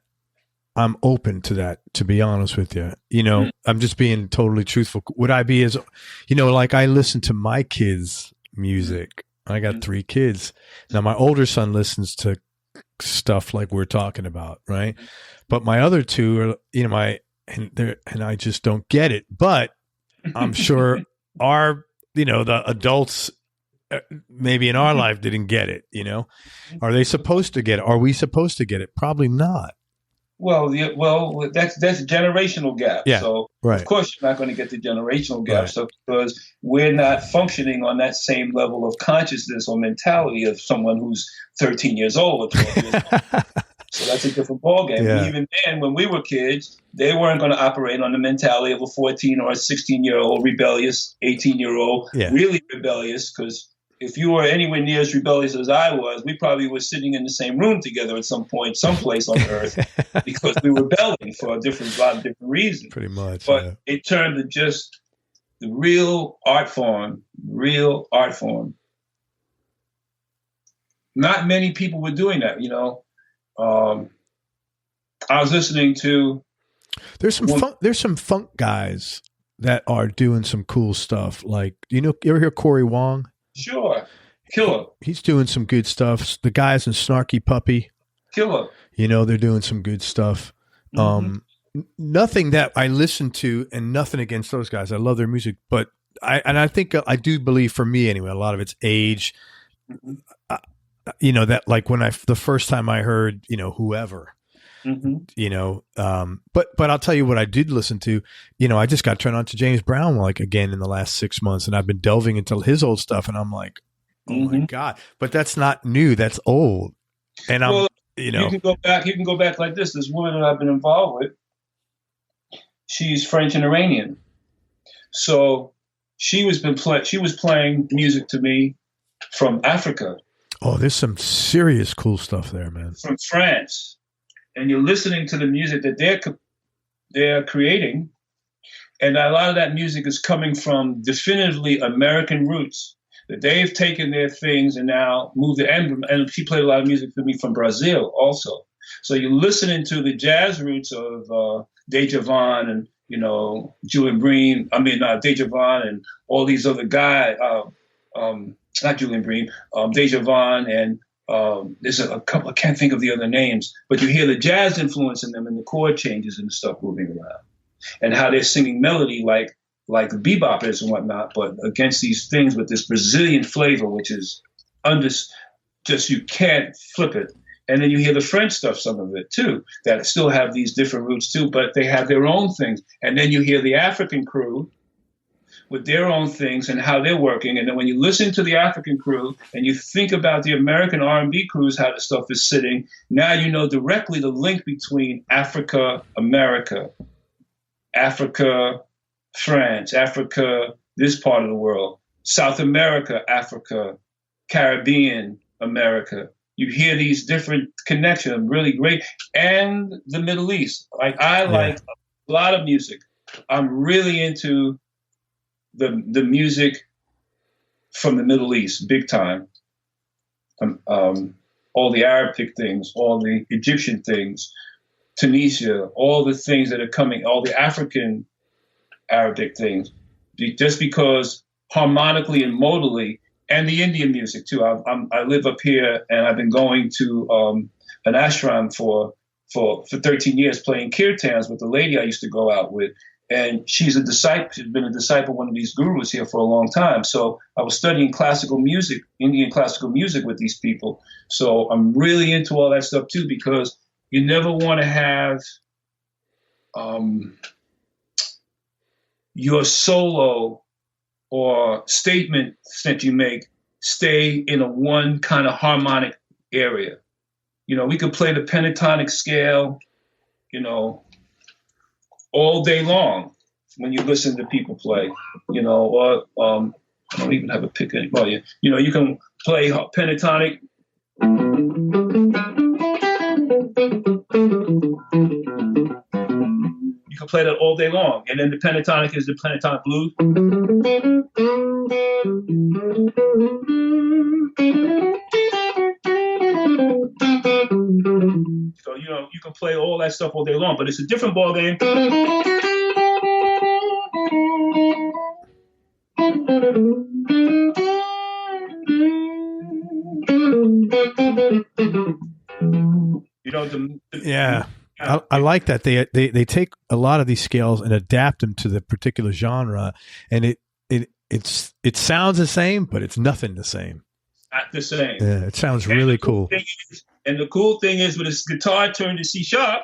I'm open to that, to be honest with you. You know, I'm just being totally truthful. Would I be as, you know, like I listen to my kids' music. I got 3 kids. Now my older son listens to stuff like we're talking about, right? But my other 2 are, you know, and I just don't get it. But I'm sure our, you know, the adults maybe in our life didn't get it, you know? Are they supposed to get it? Are we supposed to get it? Probably not. Well, that's a generational gap. Yeah, so right. Of course you're not going to get the generational gap. Right. So because we're not functioning on that same level of consciousness or mentality of someone who's 13 years old or 12 years old. So that's a different ballgame. Yeah. Even then, when we were kids, they weren't going to operate on the mentality of a 14 or a 16-year-old rebellious, 18-year-old really rebellious, because if you were anywhere near as rebellious as I was, we probably were sitting in the same room together at some point, someplace on earth, because we were rebelling for a lot of different reasons. Pretty much. But in terms of just the real art form, not many people were doing that, you know. I was listening to. There's some funk guys that are doing some cool stuff. Like, you know, you ever hear Corey Wong? Sure. Killer. He's doing some good stuff. The guys in Snarky Puppy. Killer. You know, they're doing some good stuff. Nothing that I listen to, and nothing against those guys. I love their music, but I think I do believe, for me anyway, a lot of it's age. You know, that like when the first time I heard, you know, whoever, you know, but I'll tell you what I did listen to. You know, I just got turned on to James Brown like again in the last 6 months, and I've been delving into his old stuff, and I'm like, oh my God! But that's not new. That's old. And you know, you can go back like this. This woman that I've been involved with, she's French and Iranian, so she was playing music to me from Africa. Oh, there's some serious cool stuff there, man. From France. And you're listening to the music that they're creating. And a lot of that music is coming from definitively American roots. That they've taken their things and now moved the emblem. And she played a lot of music for me from Brazil also. So you're listening to the jazz roots of Djavan and, you know, Julian Bream. Djavan and all these other guys. Not Julian Bream, Djavan, and there's a couple, I can't think of the other names, but you hear the jazz influence in them and the chord changes and stuff moving around, and how they're singing melody like the beboppers and whatnot, but against these things with this Brazilian flavor, which is just you can't flip it. And then you hear the French stuff, some of it too, that still have these different roots too, but they have their own things. And then you hear the African crew with their own things and how they're working. And then when you listen to the African crew and you think about the American R&B crews, how the stuff is sitting, now you know directly the link between Africa, America, Africa, France, Africa, this part of the world, South America, Africa, Caribbean, America. You hear these different connections, really great. And the Middle East. Like I like a lot of music. I'm really into the music from the Middle East, big time. All the Arabic things, all the Egyptian things, Tunisia, all the things that are coming, all the African Arabic things, just because harmonically and modally, and the Indian music too. I live up here, and I've been going to an ashram for 13 years playing kirtans with the lady I used to go out with. And she's a disciple. She's been a disciple of one of these gurus here for a long time. So I was studying classical music, Indian classical music with these people. So I'm really into all that stuff too, because you never want to have your solo or statement that you make stay in a one kind of harmonic area. You know, we could play the pentatonic scale, you know, all day long when you listen to people play, you know, or I don't even have a pick anymore. You know, you can play pentatonic. You can play that all day long. And then the pentatonic is the pentatonic blues. So, you know, you can play all that stuff all day long, but it's a different ball game. You know, yeah. I like that they take a lot of these scales and adapt them to the particular genre, and it sounds the same, but it's nothing the same. Not the same. Yeah, it sounds really cool. And the cool thing is, with this guitar turned to C sharp,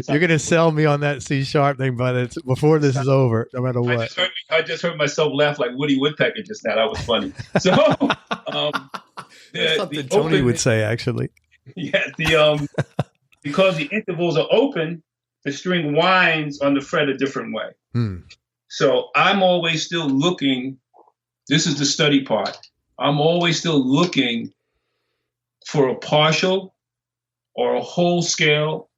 you're gonna sell me on that C sharp thing, but before this is over, no matter what. I just heard myself laugh like Woody Woodpecker just now. That was funny. So that's something Tony would say, actually. Yeah, because the intervals are open, the string winds on the fret a different way. So I'm always still looking. This is the study part. I'm always still looking for a partial or a whole scale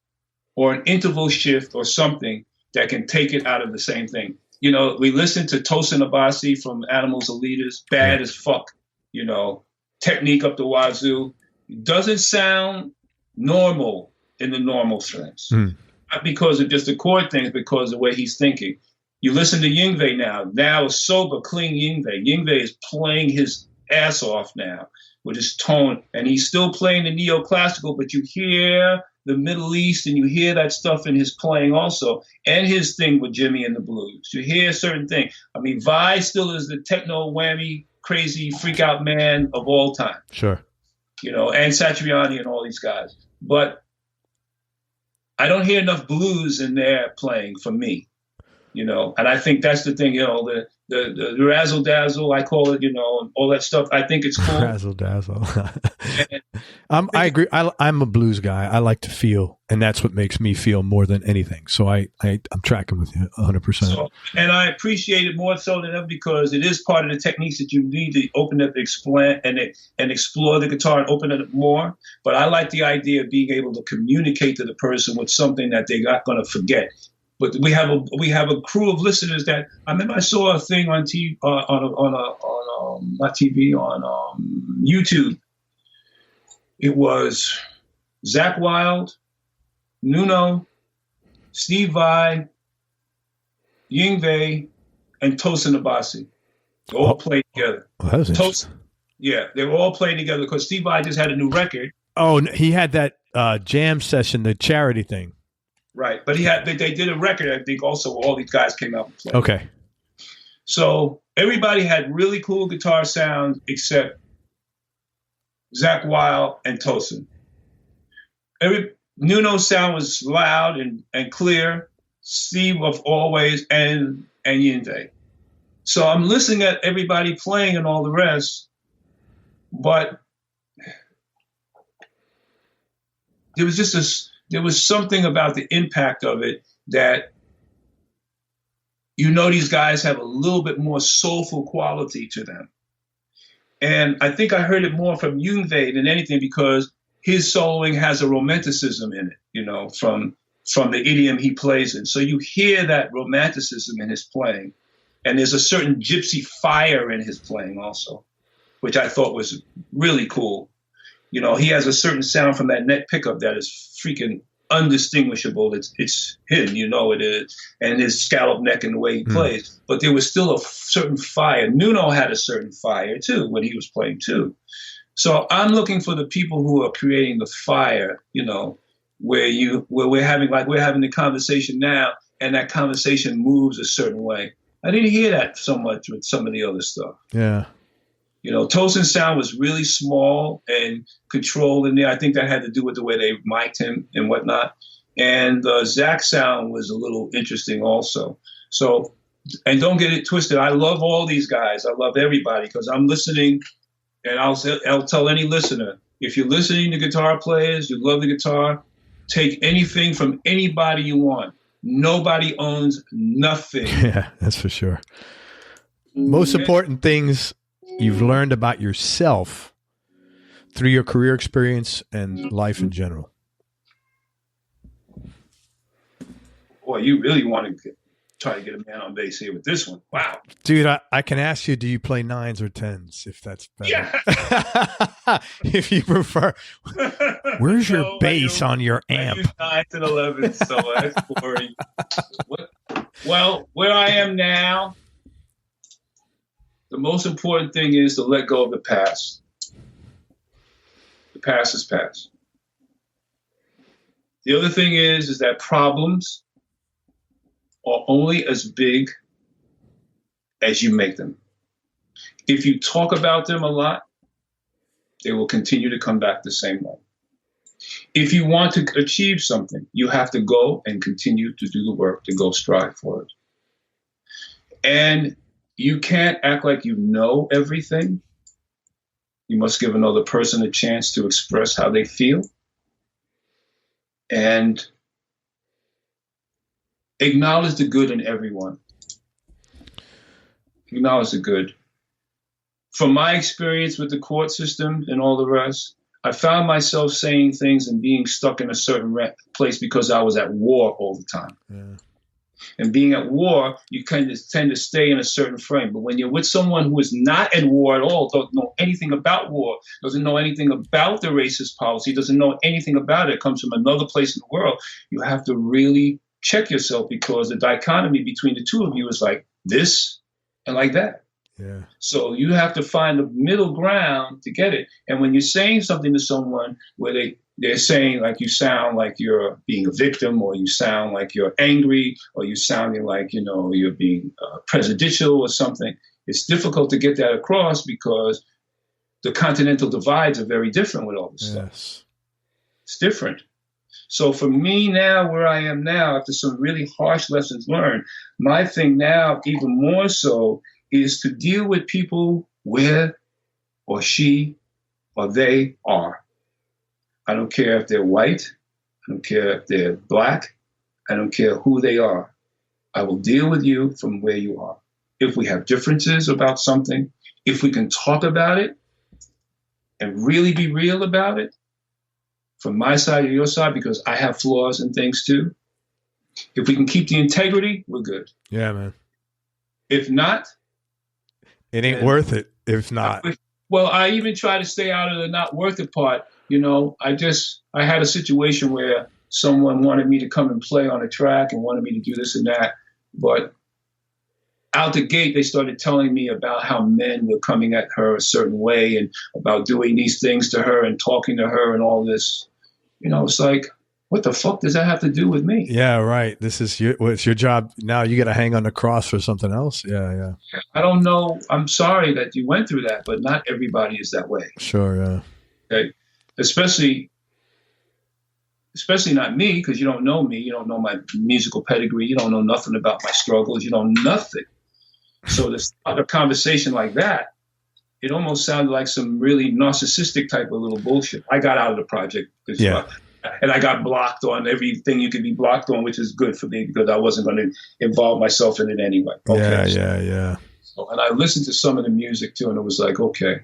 or an interval shift or something that can take it out of the same thing. You know, we listen to Tosin Abasi from Animals and Leaders, bad as fuck, you know, technique up the wazoo. It doesn't sound normal in the normal sense. Not because of just the chord things, because of the way he's thinking. You listen to Yngwie now it's sober, clean Yngwie. Yngwie is playing his ass off now with his tone, and he's still playing the neoclassical, but you hear the Middle East and you hear that stuff in his playing also, and his thing with Jimmy and the blues. You hear certain things. I mean, Vi still is the techno whammy, crazy freak out man of all time. Sure. You know, and Satriani and all these guys. But I don't hear enough blues in there playing for me, you know, and I think that's the thing, you know, the razzle dazzle, I call it, you know, and all that stuff. I think it's cool. Razzle dazzle. I agree. I'm a blues guy. I like to feel, and that's what makes me feel more than anything. So I'm tracking with you 100%. So, and I appreciate it more so than ever because it is part of the techniques that you need to open up, explain, and explore the guitar and open it up more. But I like the idea of being able to communicate to the person with something that they're not going to forget. But we have a crew of listeners that I remember I saw a thing on TV not TV on YouTube. It was Zakk Wylde, Nuno, Steve Vai, Yngwie, and Tosin Abasi. They all played together. Well, that was interesting. Yeah, they were all playing together because Steve Vai just had a new record. Oh, he had that jam session, the charity thing. Right, but they did a record, I think, also where all these guys came out and played. Okay. So everybody had really cool guitar sounds except Zach Wild, and Tosin. Nuno's sound was loud and clear. Steve of Always and Yinde. So I'm listening at everybody playing and all the rest, but there was something about the impact of it that, these guys have a little bit more soulful quality to them. And I think I heard it more from Yngwie than anything because his soloing has a romanticism in it, from the idiom he plays in. So you hear that romanticism in his playing. And there's a certain gypsy fire in his playing also, which I thought was really cool. He has a certain sound from that neck pickup that is freaking undistinguishable. It's him, it is, and his scallop neck and the way he plays. But there was still a certain fire. Nuno had a certain fire too when he was playing too. So I'm looking for the people who are creating the fire, where we're having the conversation now, and that conversation moves a certain way. I didn't hear that so much with some of the other stuff. Yeah. Tosin's sound was really small and controlled in there. I think that had to do with the way they mic'd him and whatnot. And Zach's sound was a little interesting also. So, and don't get it twisted. I love all these guys. I love everybody because I'm listening, and I'll tell any listener, if you're listening to guitar players, you love the guitar, take anything from anybody you want. Nobody owns nothing. Yeah, that's for sure. Most important things you've learned about yourself through your career experience and life in general. Boy, you really want to try to get a man on base here with this one. Wow. Dude, I can ask you, do you play 9s or 10s, if that's better? Yeah. If you prefer. Where's your bass on your amp? I use 9s and 11s, so that's boring. Well, where I am now, the most important thing is to let go of the past. The past is past. The other thing is that problems are only as big as you make them. If you talk about them a lot, they will continue to come back the same way. If you want to achieve something, you have to go and continue to do the work to go strive for it. And you can't act like you know everything. You must give another person a chance to express how they feel. And acknowledge the good in everyone. Acknowledge the good. From my experience with the court system and all the rest, I found myself saying things and being stuck in a certain place because I was at war all the time. Yeah. And being at war, you kind of tend to stay in a certain frame. But when you're with someone who is not at war at all, don't know anything about war, doesn't know anything about the racist policy, doesn't know anything about it, comes from another place in the world, you have to really check yourself because the dichotomy between the two of you is like this and like that. Yeah. So you have to find a middle ground to get it. And when you're saying something to someone where they're saying like you sound like you're being a victim, or you sound like you're angry, or you're sounding like, you're being presidential or something, it's difficult to get that across because the continental divides are very different with all this stuff. It's different. So for me now, where I am now, after some really harsh lessons learned, my thing now, even more so, is to deal with people where or she or they are. I don't care if they're white. I don't care if they're black. I don't care who they are. I will deal with you from where you are. If we have differences about something, if we can talk about it and really be real about it, from my side or your side, because I have flaws and things too. If we can keep the integrity, we're good. Yeah, man. If not, it ain't worth it. If not. Well, I even try to stay out of the not worth it part. I had a situation where someone wanted me to come and play on a track and wanted me to do this and that. But out the gate, they started telling me about how men were coming at her a certain way and about doing these things to her and talking to her and all this. It's like, what the fuck does that have to do with me? Yeah, right. It's your job. Now you got to hang on the cross for something else. Yeah. I don't know. I'm sorry that you went through that, but not everybody is that way. Sure, yeah. Okay, especially not me, because you don't know me, you don't know my musical pedigree, you don't know nothing about my struggles, you know nothing. So this other conversation like that, it almost sounded like some really narcissistic type of little bullshit. I got out of the project and I got blocked on everything you could be blocked on, which is good for me because I wasn't going to involve myself in it anyway. Okay, yeah. So, and I listened to some of the music too, and it was like, okay.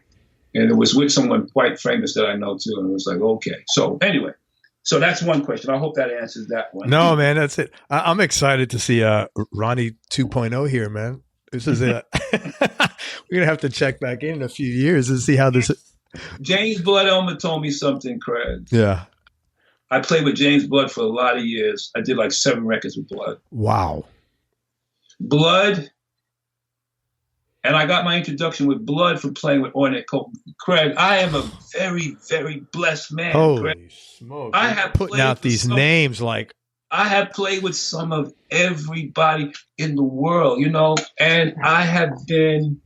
And it was with someone quite famous that I know too, and it was like, okay. So anyway, so that's one question. I hope that answers that one. No, man, that's it. I'm excited to see Ronnie 2.0 here, man. This is it. We're gonna have to check back in a few years and see how this. James Blood Ulmer told me something, Craig. Yeah. I played with James Blood for a lot of years. I did like 7 records with Blood. Wow. Blood. And I got my introduction with Blood from playing with Ornette Coleman. Craig, I am a very, very blessed man. Holy Craig. smoke. I have putting out these names like. I have played with some of everybody in the world, you know, and I have been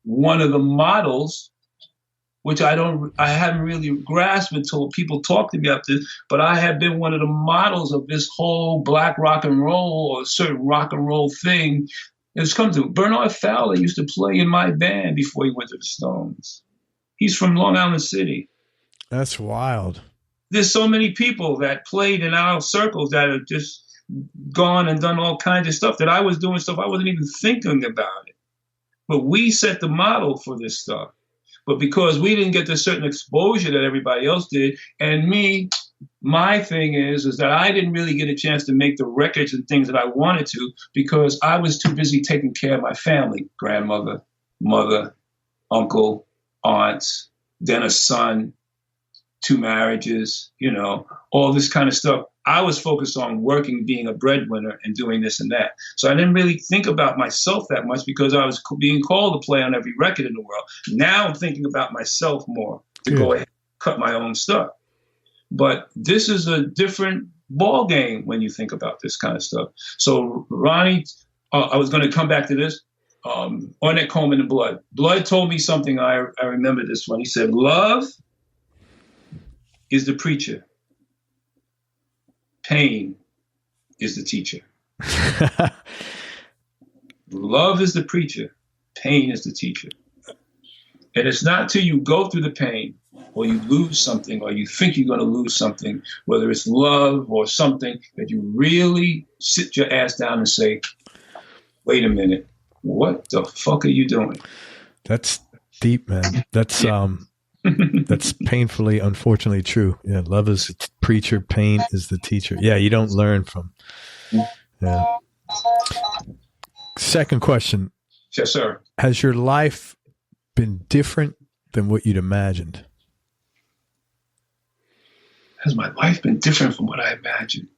one of the models, which I haven't really grasped until people talk to me about this, but I have been one of the models of this whole black rock and roll or certain rock and roll thing. It's come to Bernard Fowler used to play in my band before he went to the Stones. He's from Long Island City. That's wild. There's so many people that played in our circles that have just gone and done all kinds of stuff that I was doing stuff I wasn't even thinking about it. But we set the model for this stuff. But because we didn't get the certain exposure that everybody else did, and me, my thing is that I didn't really get a chance to make the records and things that I wanted to because I was too busy taking care of my family, grandmother, mother, uncle, aunts, then a son, 2 marriages, you know, all this kind of stuff. I was focused on working, being a breadwinner and doing this and that. So I didn't really think about myself that much because I was being called to play on every record in the world. Now I'm thinking about myself more to go ahead and cut my own stuff. But this is a different ball game when you think about this kind of stuff. So Ronnie, I was going to come back to this. Ornette Coleman and Blood. Blood told me something, I remember this one. He said, love is the preacher. Pain is the teacher. Love is the preacher. Pain is the teacher. And it's not till you go through the pain or you lose something or you think you're going to lose something, whether it's love or something, that you really sit your ass down and say, wait a minute, what the fuck are you doing? That's deep, man. That's that's painfully, unfortunately true. Yeah, love is the preacher, pain is the teacher. Yeah, you don't learn from. Yeah. Second question. Yes, sir. Has your life been different than what you'd imagined? Has my life been different from what I imagined?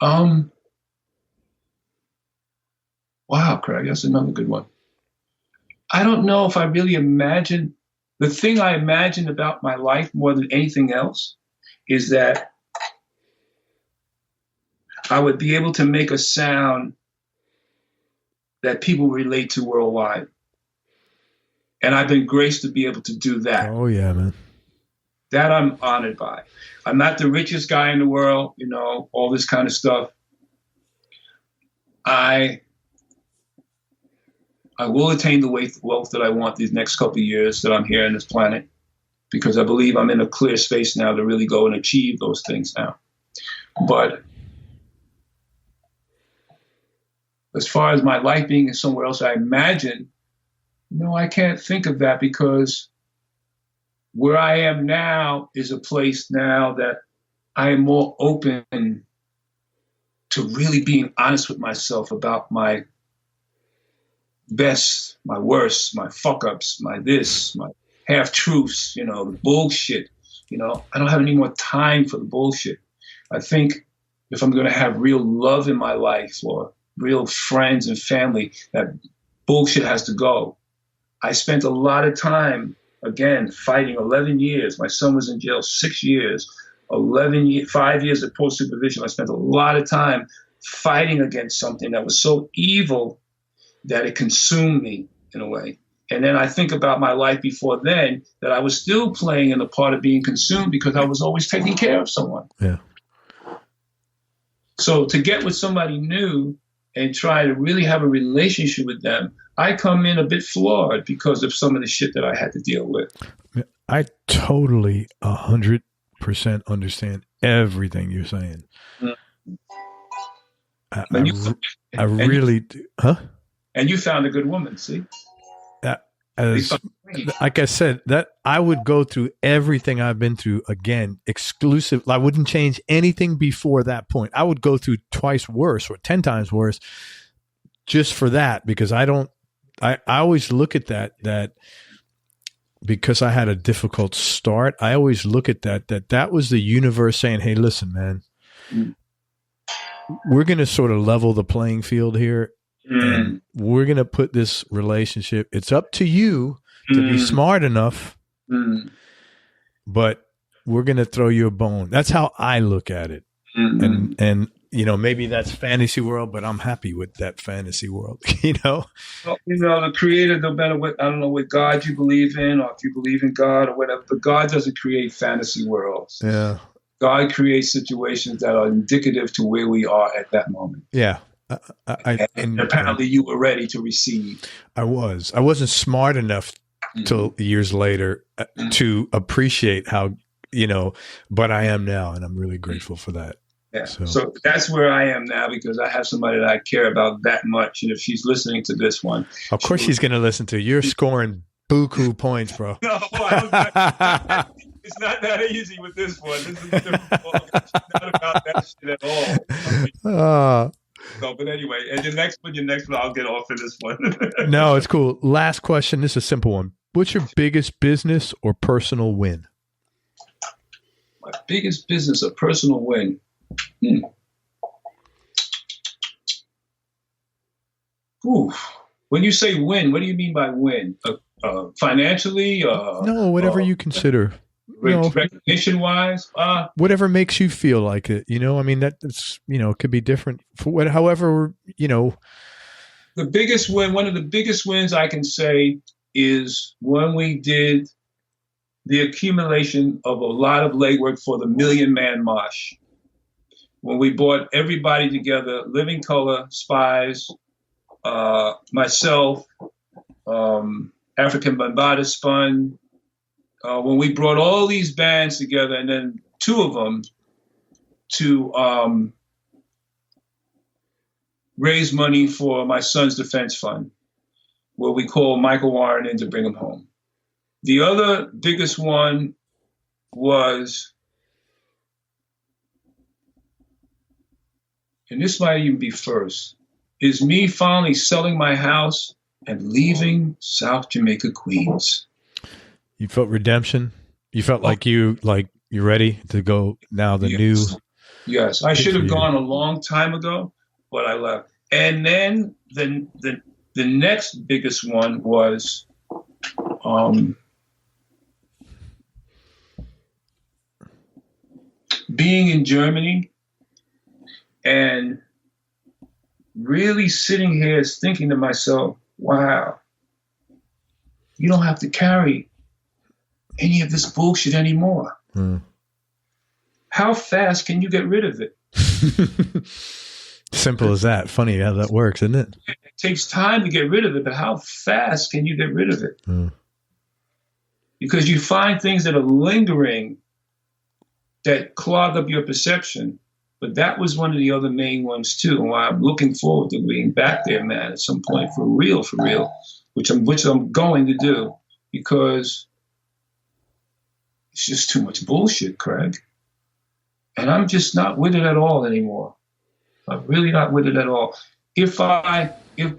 Wow, Craig, that's another good one. I don't know if I really imagined. The thing I imagined about my life more than anything else is that I would be able to make a sound that people relate to worldwide. And I've been graced to be able to do that. Oh, yeah, man. That I'm honored by. I'm not the richest guy in the world, you know, all this kind of stuff. I will attain the wealth that I want these next couple of years that I'm here on this planet, because I believe I'm in a clear space now to really go and achieve those things now. But as far as my life being somewhere else, I imagine, no, I can't think of that, because where I am now is a place now that I am more open to really being honest with myself about my best, my worst, my fuck-ups, my this, my half-truths, you know, the bullshit. You know, I don't have any more time for the bullshit. I think if I'm going to have real love in my life or real friends and family, that bullshit has to go. I spent a lot of time, again, fighting 11 years. My son was in jail 6 years, 5 years of post-supervision. I spent a lot of time fighting against something that was so evil that it consumed me in a way. And then I think about my life before then, that I was still playing in the part of being consumed because I was always taking care of someone. Yeah. So to get with somebody new and try to really have a relationship with them, I come in a bit flawed because of some of the shit that I had to deal with. I totally 100% understand everything you're saying. I really do. Huh? And you found a good woman, see? Like I said, that I would go through everything I've been through again, exclusive. I wouldn't change anything before that point. I would go through twice worse or 10 times worse just for that, because I always look at that because I had a difficult start. I always look at that was the universe saying, hey, listen, man, we're going to sort of level the playing field here. And we're going to put this relationship. It's up to you to be smart enough, but we're going to throw you a bone. That's how I look at it. And maybe that's fantasy world, but I'm happy with that fantasy world, Well, the creator, no matter what, I don't know what God you believe in, or if you believe in God or whatever, but God doesn't create fantasy worlds. Yeah. God creates situations that are indicative to where we are at that moment. Yeah. And apparently you were ready to receive. I wasn't smart enough till years later to appreciate how, but I am now, and I'm really grateful for that. Yeah. So that's where I am now, because I have somebody that I care about that much. And if she's listening to this one, of course she's going to listen to you. You're scoring buku points, bro. No, it's not that easy with this one. This is a different ball. It's not about that shit at all. So, but anyway, and your next one, I'll get off of this one. No, it's cool. Last question. This is a simple one. What's your biggest business or personal win? My biggest business or personal win? Ooh. When you say win, what do you mean by win? Financially? No, whatever you consider. Recognition-wise? Whatever makes you feel like it. I mean, that's, it could be different for however, The biggest win, one of the biggest wins I can say is when we did the accumulation of a lot of legwork for the Million Man Mosh. When we brought everybody together, Living Color, Spyz, myself, African Bambaataa Spun, when we brought all these bands together, and then two of them to raise money for my son's defense fund, where we called Michael Warren in to bring him home. The other biggest one was, and this might even be first, is me finally selling my house and leaving South Jamaica, Queens. You felt redemption? You felt like you're ready to go now, new? Yes. I should have gone a long time ago, but I left. And then the next biggest one was being in Germany and really sitting here thinking to myself, wow, you don't have to carry any of this bullshit anymore. How fast can you get rid of it? Simple as that. Funny how that works, isn't it? It takes time to get rid of it, but how fast can you get rid of it? Because you find things that are lingering that clog up your perception. But that was one of the other main ones too. And why I'm looking forward to being back there, man, at some point for real, which I'm going to do, because it's just too much bullshit, Craig. And I'm just not with it at all anymore. I'm really not with it at all. If I couldn't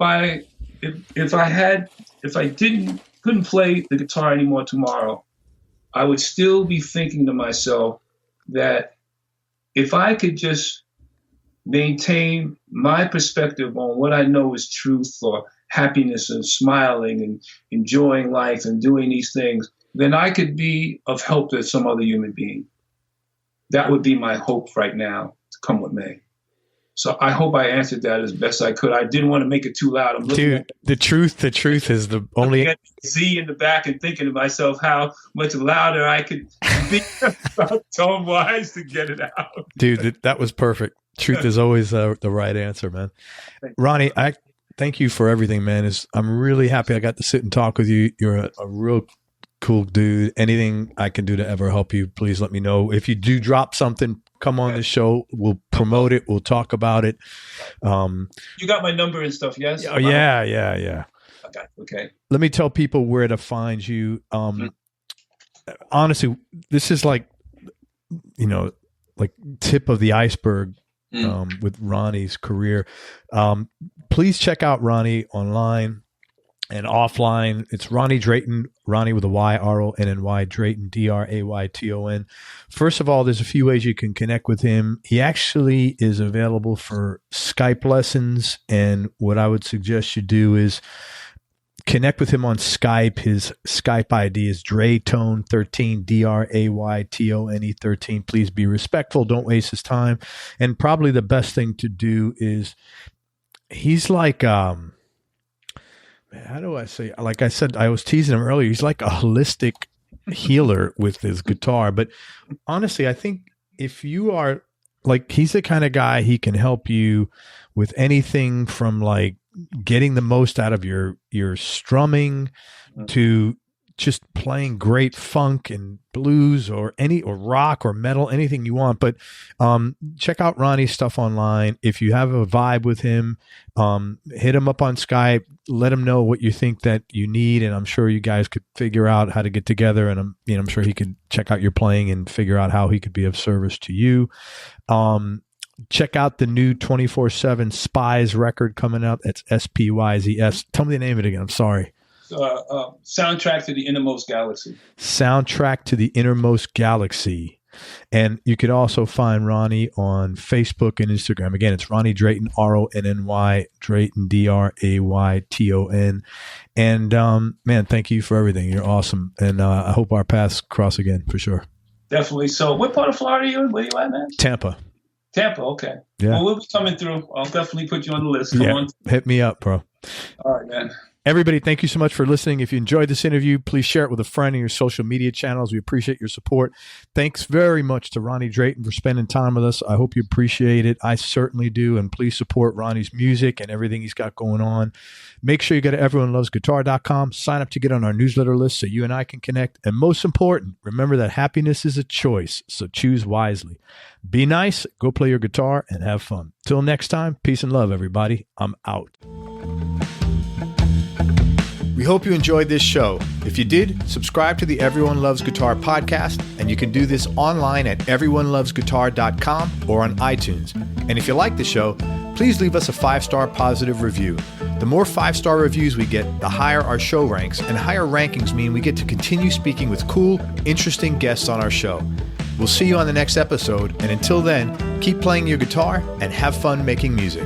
play the guitar anymore tomorrow, I would still be thinking to myself that if I could just maintain my perspective on what I know is truth or happiness and smiling and enjoying life and doing these things, then I could be of help to some other human being. That would be my hope right now, to come what may. So I hope I answered that as best I could. I didn't want to make it too loud. I'm looking Dude, at the truth is the only Z in the back and thinking to myself how much louder I could be tone-wise to get it out. Dude, that was perfect. Truth is always the right answer, man. Ronnie, I thank you for everything, man. I'm really happy I got to sit and talk with you. You're a real cool dude. Anything I can do to ever help you, please let me know. If you do drop something, come on the show. We'll promote it. We'll talk about it. You got my number and stuff, yes? Oh, yeah. Okay. Let me tell people where to find you. Honestly, this is like tip of the iceberg with Ronnie's career. Please check out Ronnie online and offline. It's Ronny Drayton, Ronnie with a Y, R-O-N-N-Y, Drayton, D-R-A-Y-T-O-N. First of all, there's a few ways you can connect with him. He actually is available for Skype lessons, and what I would suggest you do is connect with him on Skype. His Skype ID is Draytone13, D-R-A-Y-T-O-N-E 13. Please be respectful. Don't waste his time. And probably the best thing to do is he's like, how do I say? Like I said, I was teasing him earlier. He's like a holistic healer with his guitar. But honestly, I think if you are like, he's the kind of guy, he can help you with anything from like getting the most out of your strumming to just playing great funk and blues or rock or metal, anything you want. But check out Ronnie's stuff online. If you have a vibe with him, hit him up on Skype, let him know what you think that you need. And I'm sure you guys could figure out how to get together. And I'm sure he could check out your playing and figure out how he could be of service to you. Check out the new 24/7 Spyz record coming out. That's S-P-Y-Z-S. Tell me the name of it again. I'm sorry. Soundtrack to the Innermost Galaxy. Soundtrack to the Innermost Galaxy. And you could also find Ronnie on Facebook and Instagram. Again, it's Ronny Drayton, R-O-N-N-Y, Drayton, D-R-A-Y-T-O-N. And, man, thank you for everything. You're awesome. And I hope our paths cross again for sure. Definitely. So what part of Florida are you in? Where you at, man? Tampa, okay. Yeah. Well, we'll be coming through. I'll definitely put you on the list. Come on. Hit me up, bro. All right, man. Everybody, thank you so much for listening. If you enjoyed this interview, please share it with a friend in your social media channels. We appreciate your support. Thanks very much to Ronny Drayton for spending time with us. I hope you appreciate it. I certainly do. And please support Ronnie's music and everything he's got going on. Make sure you go to everyonelovesguitar.com. Sign up to get on our newsletter list so you and I can connect. And most important, remember that happiness is a choice, so choose wisely. Be nice, go play your guitar, and have fun. Till next time, peace and love, everybody. I'm out. We hope you enjoyed this show. If you did, subscribe to the Everyone Loves Guitar podcast, and you can do this online at everyonelovesguitar.com or on iTunes. And if you like the show, please leave us a 5-star positive review. The more 5-star reviews we get, the higher our show ranks, and higher rankings mean we get to continue speaking with cool, interesting guests on our show. We'll see you on the next episode, and until then, keep playing your guitar and have fun making music.